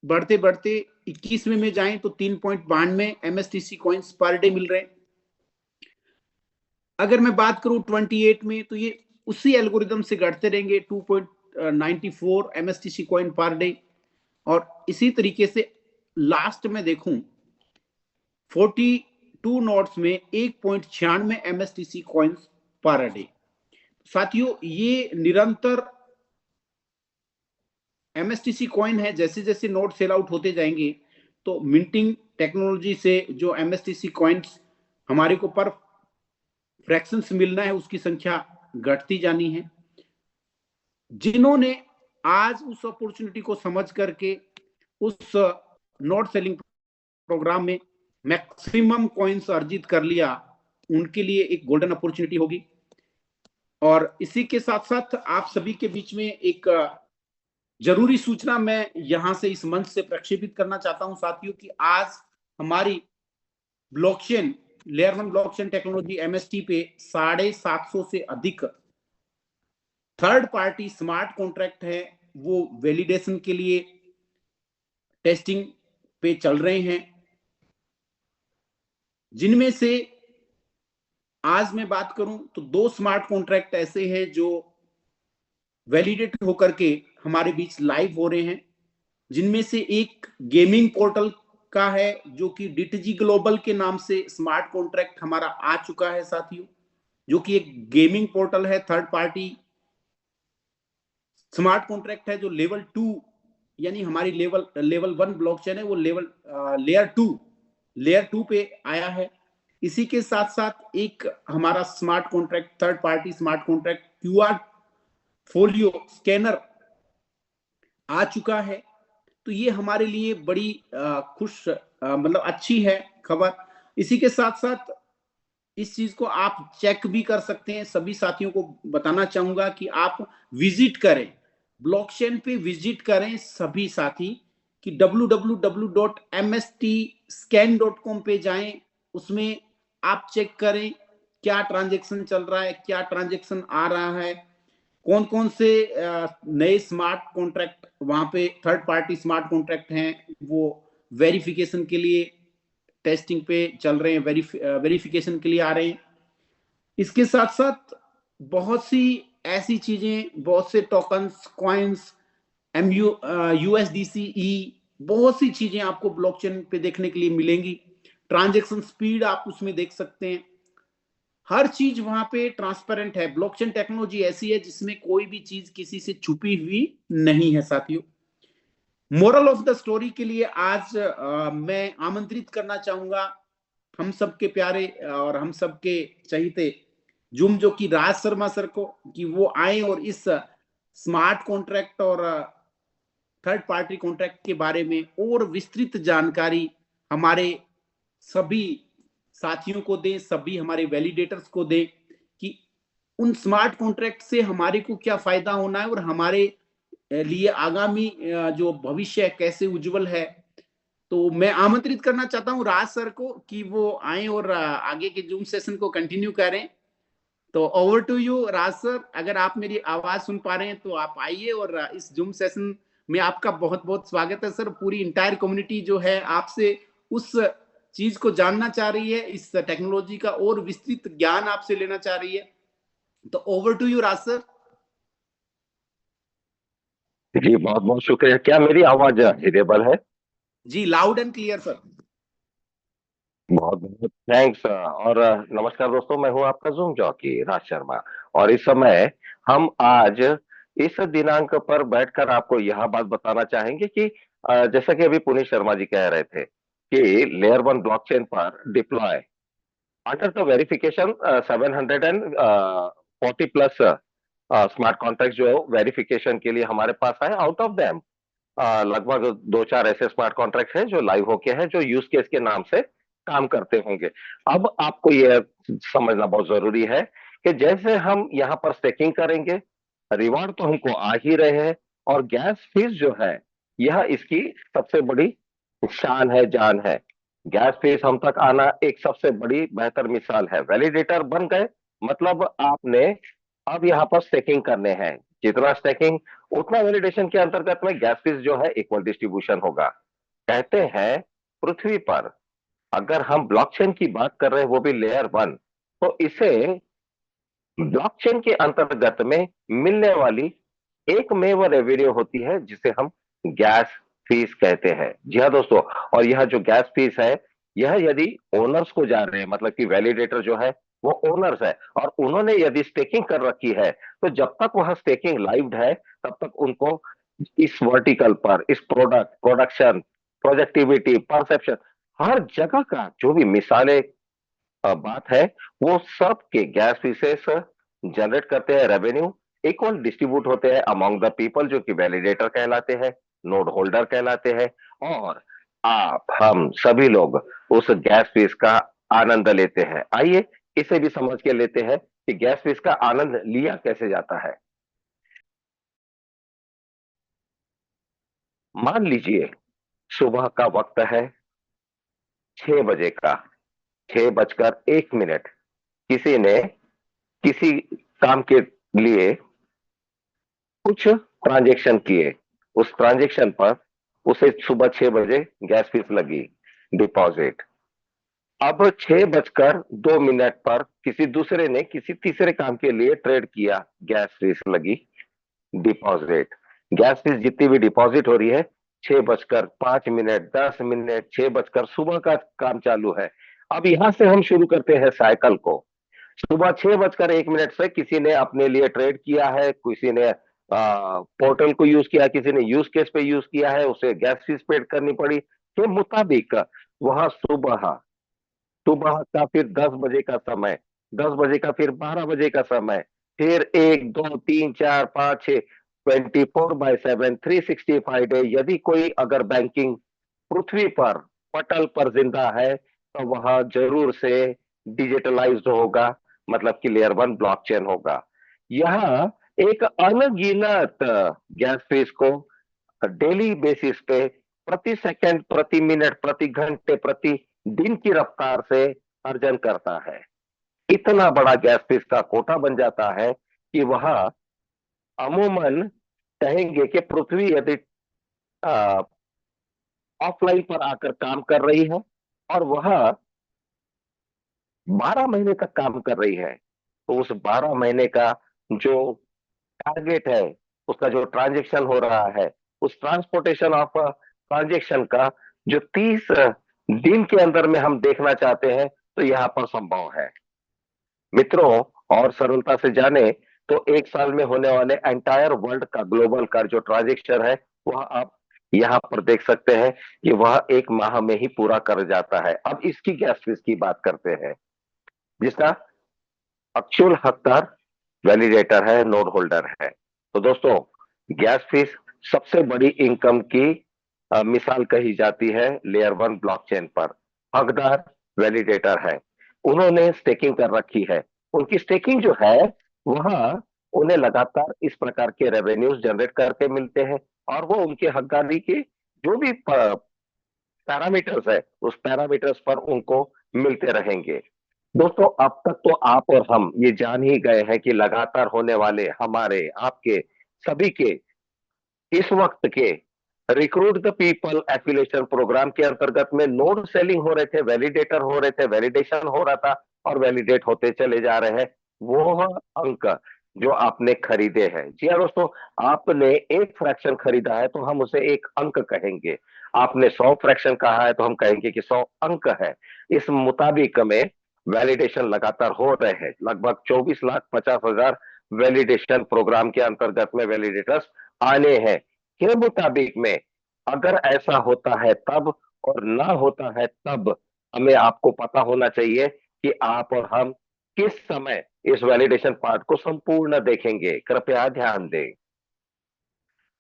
बढ़ते बढ़ते 21वें में जाएं तो 3.92 MSTC coins per day meal रहे हैं। अगर मैं बात करूं 28 में तो ये उसी एल्गोरिदम से घटते रहेंगे 2.94 MSTC कॉइन पर डे। और इसी तरीके से लास्ट में देखूं 42 नोड्स में 1.96 MSTC कॉइन्स पर डे। साथियों ये निरंतर MSTC कॉइन है, जैसे जैसे नोड सेल आउट होते जाएंगे तो मिंटिंग टेक्नोलॉजी से जो MSTC कॉइन्स हमारे को पर फ्रैक्शंस मिलना है उसकी संख्या घटती जानी है। जिन्होंने आज उस अपॉर्चुनिटी को समझ करके उस नोड सेलिंग प्रोग्राम में मैक्सिमम कॉइन्स अर्जित कर लिया, उनके लिए एक गोल्डन अपॉर्चुनिटी होगी। और इसी के साथ साथ आप सभी के बीच में एक जरूरी सूचना मैं यहां से इस मंच से प्रक्षेपित करना चाहता हूं साथियों कि आज हमारी blockchain layer 1 blockchain technology MST पे 750 से अधिक थर्ड पार्टी स्मार्ट कॉन्ट्रैक्ट है वो वैलिडेशन के लिए टेस्टिंग पे चल रहे हैं, जिनमें से आज मैं बात करूं तो 2 स्मार्ट कॉन्ट्रैक्ट ऐसे हैं जो वैलिडेट होकर के हमारे बीच लाइव हो रहे हैं, जिनमें से एक गेमिंग पोर्टल का है जो कि डिटजी ग्लोबल के नाम से स्मार्ट कॉन्ट्रैक्ट हमारा आ चुका है साथियों, जो कि एक गेमिंग पोर्टल है, थर्ड पार्टी स्मार्ट कॉन्ट्रैक्ट है जो लेवल 2 यानी हमारी लेवल 1 ब्लॉकचेन है वो लेयर 2 पे आया है। इसी के साथ साथ एक हमारा smart contract third party smart contract QR folio scanner आ चुका है। तो ये हमारे लिए बड़ी मतलब अच्छी है खबर। इसी के साथ साथ इस चीज को आप चेक भी कर सकते हैं। सभी साथियों को बताना चाहूंगा कि आप विजिट करें, ब्लॉकचेन पे विजिट करें सभी साथी, कि www.mstscan.com पे जाएं, उसमें आप चेक करें क्या ट्रांजैक्शन चल रहा है, क्या ट्रांजैक्शन आ रहा है, कौन कौन से नए स्मार्ट कॉन्ट्रैक्ट वहां पे थर्ड पार्टी स्मार्ट कॉन्ट्रैक्ट हैं वो वेरिफिकेशन के लिए टेस्टिंग पे चल रहे हैं, वेरिफिकेशन के लिए आ रहे हैं। इसके साथ साथ बहुत सी ऐसी चीजें, बहुत से टोकन्स, कॉइन्स, यूएसडीसी बहुत सी चीजें आपको ब्लॉकचेन पे देखने के लिए मिलेंगी। ट्रांजैक्शन स्पीड आप उसमें देख सकते हैं, हर चीज वहां पे ट्रांसपेरेंट है। ब्लॉकचेन टेक्नोलॉजी ऐसी है जिसमें कोई भी चीज किसी से छुपी हुई नहीं है साथियों। मोरल ऑफ द स्टोरी के लिए आज मैं आमंत्रित करना चाहूंगा हम सबके प्यारे और हम सबके चहीते जुम जो कि राज शर्मा सर को, कि वो आए और इस स्मार्ट कॉन्ट्रैक्ट और थर्ड पार्टी कॉन्ट्रैक्ट के बारे में और विस्तृत जानकारी हमारे सभी साथियों को दें, सभी हमारे वैलिडेटर्स को दें कि उन स्मार्ट कॉन्ट्रैक्ट से हमारे को क्या फायदा होना है और हमारे लिए आगामी जो भविष्य कैसे उज्जवल है। तो मैं आमंत्रित करना चाहता हूं राज सर को कि वो आए और आगे के जूम सेशन को कंटिन्यू करें। तो over to you Raj sir, अगर आप मेरी आवाज सुन पा रहे हैं तो आप आइए और इस जूम सेशन में आपका बहुत बहुत स्वागत है सर। पूरी इंटायर कम्युनिटी जो है आपसे उस चीज को जानना चाह रही है, इस टेक्नोलॉजी का और विस्तृत ज्ञान आपसे लेना चाह रही है। तो over to you Raj sir. जी बहुत बहुत शुक्रिया। क्या मेरी आवाज ऑडिबल है? जी लाउड एंड क्लियर सर। बहुत बहुत थैंक्स। और नमस्कार दोस्तों, मैं हूं आपका जूम जॉकी राज शर्मा। और इस समय हम आज इस दिनांक पर बैठकर आपको यह बात बताना चाहेंगे कि जैसा कि अभी पुनीत शर्मा जी कह रहे थे कि लेयर 1 ब्लॉकचेन पर deploy under the verification 740 plus smart contract जो वेरिफिकेशन के लिए हमारे पास आए। आउट ऑफ देम लगभग 2-4 ऐसे स्मार्ट कॉन्ट्रैक्ट हैं जो लाइव होके हैं, जो यूज केस के नाम से काम करते होंगे। अब आपको यह समझना बहुत जरूरी है कि जैसे हम यहाँ पर स्टेकिंग करेंगे, रिवार्ड तो हमको आ ही रहे हैं, और गैस फीस जो है यह इसकी सबसे बड़ी शान है, जान है। गैस फीस हम तक आना एक सबसे बड़ी बेहतर मिसाल है। वैलिडेटर बन गए मतलब आपने अब यहाँ पर स्टेकिंग करने हैं। जितना स्टेकिंग उतना वैलिडेशन के अंतर्गत में गैस फीस जो है इक्वल डिस्ट्रीब्यूशन होगा। कहते हैं पृथ्वी पर अगर हम ब्लॉकचेन की बात कर रहे हैं, वो भी लेयर 1, तो इसे ब्लॉकचेन के अंतर्गत में मिलने वाली एकमेव रेवेन्यू होती है जिसे हम गैस फीस कहते हैं। जी हाँ दोस्तों, और यह जो गैस फीस है यह यदि ओनर्स को जा रहे हैं, मतलब कि वैलिडेटर जो है वो ओनर्स है और उन्होंने यदि स्टेकिंग कर रखी है, तो जब तक वह स्टेकिंग लाइव है तब तक उनको इस वर्टिकल पर, इस प्रोडक्शन, प्रोजेक्टिविटी, परसेप्शन, हर जगह का जो भी मिसालें बात है, वो सब के गैस फीसेस जनरेट करते हैं। रेवेन्यू इक्वल डिस्ट्रीब्यूट होते हैं अमॉन्ग द पीपल, जो कि वैलिडेटर कहलाते हैं, नोड होल्डर कहलाते हैं, और आप हम सभी लोग उस गैस फीस का आनंद लेते हैं। आइए इसे भी समझ के लेते हैं कि गैस फीस का आनंद लिया कैसे जाता है। मान लीजिए सुबह का वक्त है, 6 बजे का, 6:01। किसी ने किसी काम के लिए कुछ ट्रांजेक्शन किए, उस ट्रांजेक्शन पर उसे सुबह 6 बजे गैस फीस लगी डिपॉजिट। अब 6 बजकर 2 मिनट पर किसी दूसरे ने किसी तीसरे काम के लिए ट्रेड किया, गैस फीस लगी डिपॉजिट। गैस फीस जितनी भी डिपॉजिट हो रही है, 6 बजकर 5 मिनट, 10 मिनट, 6 बजकर, सुबह का काम चालू है। अब यहां से हम शुरू करते हैं साइकिल को। सुबह 6 बजकर 1 मिनट से किसी ने अपने लिए ट्रेड किया है, किसी ने पोर्टल को यूज किया, किसी ने यूज केस पे यूज किया है, उसे गैस फीस पेड करनी पड़ी के मुताबिक वहां सुबह सुबह का फिर 10 बजे का समय, 10 बजे का फिर 12 बजे का समय, फिर 1, 2, 3, 4, 5, 6, 24/7, 365 डे। यदि कोई अगर बैंकिंग पृथ्वी पर पटल पर जिंदा है तो वह जरूर से डिजिटलाइज्ड होगा, मतलब कि लेयर 1 ब्लॉकचेन होगा। यह एक अनगिनत गैस फीस को डेली बेसिस पे प्रति सेकंड, प्रति मिनट, प्रति घंटे, प्रति दिन की रफ्तार से अर्जन करता है। इतना बड़ा गैस फीस का कोटा बन जाता है कि वह अमूमन कहेंगे कि पृथ्वी यदि ऑफलाइन पर आकर काम कर रही है और वह 12 महीने तक काम कर रही है, तो उस 12 महीने का जो टारगेट है, उसका जो ट्रांजेक्शन हो रहा है, उस ट्रांसपोर्टेशन ऑफ ट्रांजेक्शन का जो 30 दिन के अंदर में हम देखना चाहते हैं, तो यहां पर संभव है। मित्रों, और सरलता से जाने तो एक साल में होने वाले एंटायर वर्ल्ड का ग्लोबल का जो ट्रांजेक्शन है, वह आप यहां पर देख सकते हैं कि वह 1 माह में ही पूरा कर जाता है। अब इसकी गैस फीस की बात करते हैं, जिसका एक्चुअल हकदार वैलिडेटर है, नोड होल्डर है। तो दोस्तों, गैस फीस सबसे बड़ी इनकम की मिसाल कही जाती है लेयर 1 ब्लॉकचेन पर। हकदार वैलिडेटर है, उन्होंने स्टेकिंग कर रखी है। उनकी स्टेकिंग जो है वह उन्हें लगातार इस प्रकार के रेवेन्यूज जनरेट करके मिलते हैं, और वो उनके हकदारी के जो भी पैरामीटर्स है, उस पैरामीटर्स पर उनको मिलते रहेंगे। दोस्तों, अब तक तो आप और हम ये जान ही गए हैं कि लगातार होने वाले हमारे आपके सभी के इस वक्त के recruit the people affiliation program के अंतर्गत में नोड सेलिंग हो रहे थे, वैलिडेटर हो रहे थे, वैलिडेशन हो रहा था, और वैलिडेट होते चले जा रहे हैं वो अंक जो आपने खरीदे हैं। जी हाँ दोस्तों, आपने एक फ्रैक्शन खरीदा है तो हम उसे एक अंक कहेंगे। आपने 100 फ्रैक्शन कहा है तो हम कहेंगे कि 100 अंक है। इस मुताबिक में वैलिडेशन लगातार हो रहे हैं। लगभग 24,50,000 वैलिडेशन प्रोग्राम के अंतर्गत में वैलिडेटर्स आने हैं के मुताबिक में। अगर ऐसा होता है तब, और ना होता है तब, हमें आपको पता होना चाहिए कि आप और हम किस समय इस वैलिडेशन पार्ट को संपूर्ण देखेंगे। कृपया ध्यान दें,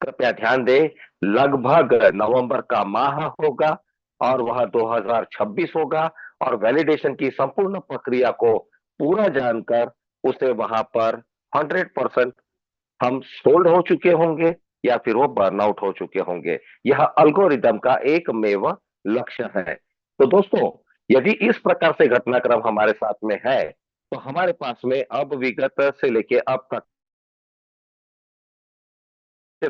कृपया ध्यान दें। लगभग नवंबर का माह होगा और वह 2026 होगा, और वैलिडेशन की संपूर्ण प्रक्रिया को पूरा जानकर उसे वहां पर 100% हम सोल्ड हो चुके होंगे, या फिर वो बर्नआउट हो चुके होंगे। यह अल्गोरिदम का एकमेव लक्ष्य है। तो दोस्तों, यदि इस प्रकार से घटनाक्रम हमारे साथ में है, तो हमारे पास में अब विगत से लेके अब तक,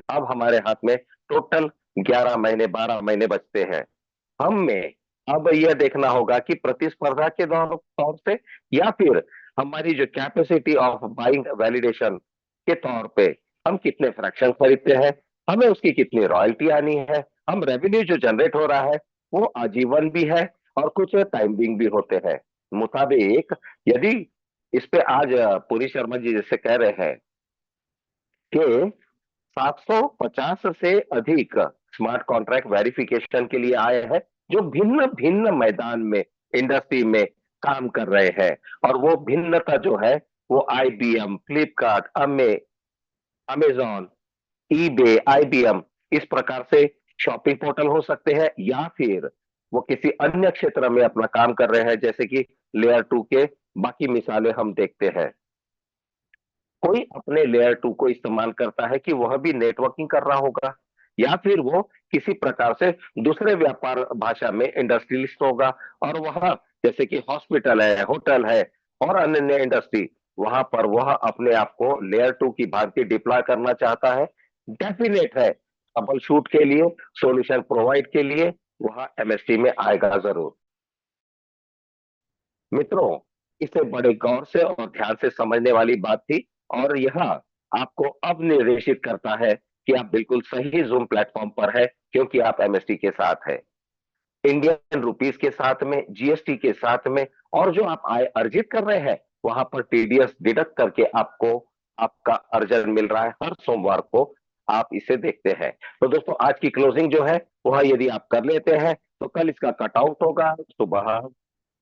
अब हमारे हाथ में टोटल 11 महीने, 12 महीने बचते हैं। हमें अब यह देखना होगा कि प्रतिस्पर्धा के तौर से, या फिर हमारी जो कैपेसिटी ऑफ बाइंग वैलिडेशन के तौर पे हम कितने फ्रैक्शन खरीदते हैं, हमें उसकी कितनी रॉयल्टी आनी है। हम रेवेन्यू जो जनरेट हो रहा है वो आजीवन भी है और कुछ टाइम बिंग भी होते हैं। मुताबिक यदि इस पे आज पुरी शर्मा जी जैसे कह रहे हैं कि 750 से अधिक स्मार्ट कॉन्ट्रैक्ट वेरिफिकेशन के लिए आए हैं, जो भिन्न भिन्न मैदान में, इंडस्ट्री में काम कर रहे हैं। और वो भिन्नता जो है वो IBM, Flipkart, Amazon, eBay, IBM, इस प्रकार से शॉपिंग पोर्टल हो सकते हैं, या फिर वो किसी अन्य क्षेत्र में अपना काम कर रहे हैं, जैसे कि लेयर 2 के बाकी मिसालें हम देखते हैं। कोई अपने लेयर 2 को इस्तेमाल करता है कि वह भी नेटवर्किंग कर रहा होगा, या फिर वो किसी प्रकार से दूसरे व्यापार भाषा में इंडस्ट्रियलिस्ट होगा, और वह जैसे कि हॉस्पिटल है, होटल है और अन्य इंडस्ट्री, वहां पर वह अपने आप को लेयर 2 की भांति डिप्लॉय करना चाहता है, डेफिनेट है ट्रबल शूट के लिए, सॉल्यूशन प्रोवाइड के लिए वह एमएसटी में आएगा जरूर। मित्रों, इसे बड़े गौर से और ध्यान से समझने वाली बात थी, और यह आपको अब निर्देशित करता है कि आप बिल्कुल सही जूम प्लेटफॉर्म पर है, क्योंकि आप एमएसटी के साथ है, इंडियन रुपीस के साथ में, जीएसटी के साथ में, और जो आप आय अर्जित कर रहे हैं वहां पर टीडीएस डिडक्ट करके आपको आपका अर्जन मिल रहा है हर सोमवार को, आप इसे देखते हैं। तो दोस्तों, आज की क्लोजिंग जो है वह यदि आप कर लेते हैं तो कल इसका कट आउट होगा सुबह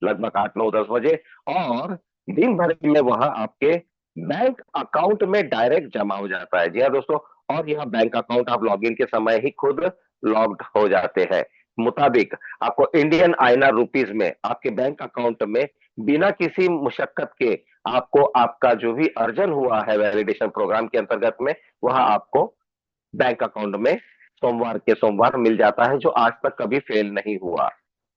लगभग 8 9 10 बजे, और दिन भर में वह आपके बैंक अकाउंट में डायरेक्ट जमा हो जाता है। जी हाँ दोस्तों, और यह बैंक अकाउंट आप लॉगिन के समय ही खुद लॉग्ड हो जाते हैं। मुताबिक आपको इंडियन आईएनआर रुपीस में आपके बैंक अकाउंट में बिना किसी मुशक्कत के आपको आपका जो भी अर्जन हुआ है वैलिडेशन प्रोग्राम के अंतर्गत में, वह आपको बैंक अकाउंट में सोमवार के सोमवार मिल जाता है, जो आज तक कभी फेल नहीं हुआ।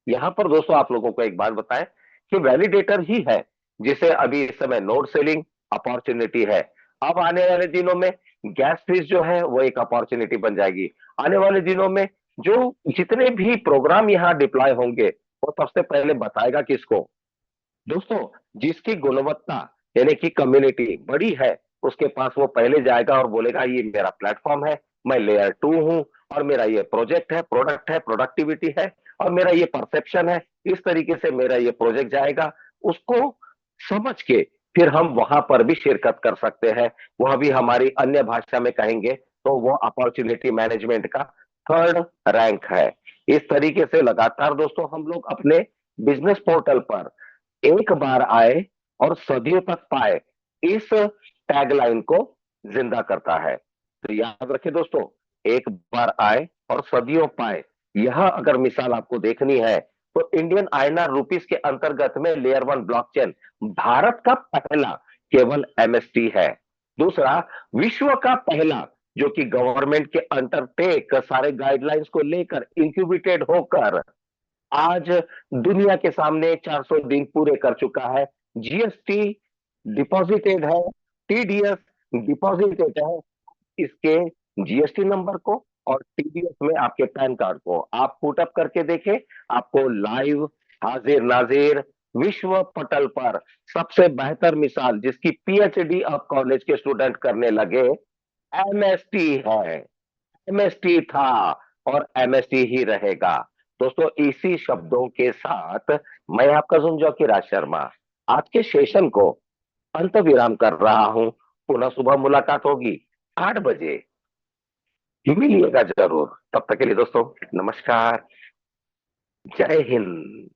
यहां पर दोस्तों आप लोगों को एक बात बताएं कि वैलिडेटर ही है जिसे अभी इस समय नोट सेलिंग अपॉर्चुनिटी है। अब आने वाले दिनों में गैस फीस जो है वो एक अपॉर्चुनिटी बन जाएगी। आने वाले दिनों में जो जितने भी प्रोग्राम यहाँ डिप्लॉय होंगे वो सबसे पहले बताएगा किसको? दोस्तों, जिसकी गुणवत्ता यानी कि कम्युनिटी बड़ी है उसके पास वो पहले जाएगा और बोलेगा ये मेरा प्लेटफॉर्म है, मैं लेयर 2 हूं, और मेरा ये प्रोजेक्ट है, प्रोडक्ट है, प्रोडक्टिविटी है, और मेरा ये परसेप्शन है, इस तरीके से मेरा ये प्रोजेक्ट जाएगा। उसको समझ के फिर हम वहां पर भी शिरकत कर सकते हैं, वह भी हमारी अन्य भाषा में कहेंगे तो वो अपॉर्चुनिटी मैनेजमेंट का थर्ड रैंक है। इस तरीके से लगातार दोस्तों हम लोग अपने बिजनेस पोर्टल पर एक बार आए और सदियों तक पाए, इस टैगलाइन को जिंदा करता है। तो याद रखें दोस्तों, एक बार आए और सदियों पाए, यह अगर मिसाल आपको देखनी है तो इंडियन आईएनआर रुपीस के अंतर्गत में लेयर 1 ब्लॉकचेन भारत का पहला केवल एमएसटी है। दूसरा, विश्व का पहला जो कि गवर्नमेंट के अंडरटेक सारे गाइडलाइंस को लेकर इंक्यूबेटेड होकर आज दुनिया के सामने 400 दिन पूरे कर चुका है। जीएसटी डिपॉजिटेड है, टीडीएस डिपॉजिटेड है, इसके जीएसटी नंबर को और टीडीएस में आपके पैन कार्ड को आप पुटअप करके देखें, आपको लाइव हाजिर नाजिर विश्व पटल पर सबसे बेहतर मिसाल जिसकी पीएचडी अब कॉलेज के स्टूडेंट करने लगे, एमएसटी है। एमएसटी था और एमएसटी ही रहेगा। दोस्तों, इसी शब्दों के साथ मैं आपका जुम जॉकी राज शर्मा आज के सेशन को अंत विराम कर रहा हूं। पुनः सुबह मुलाकात होगी 8 बजे, मिलिएगा जरूर। तब तक के लिए दोस्तों नमस्कार, जय हिंद।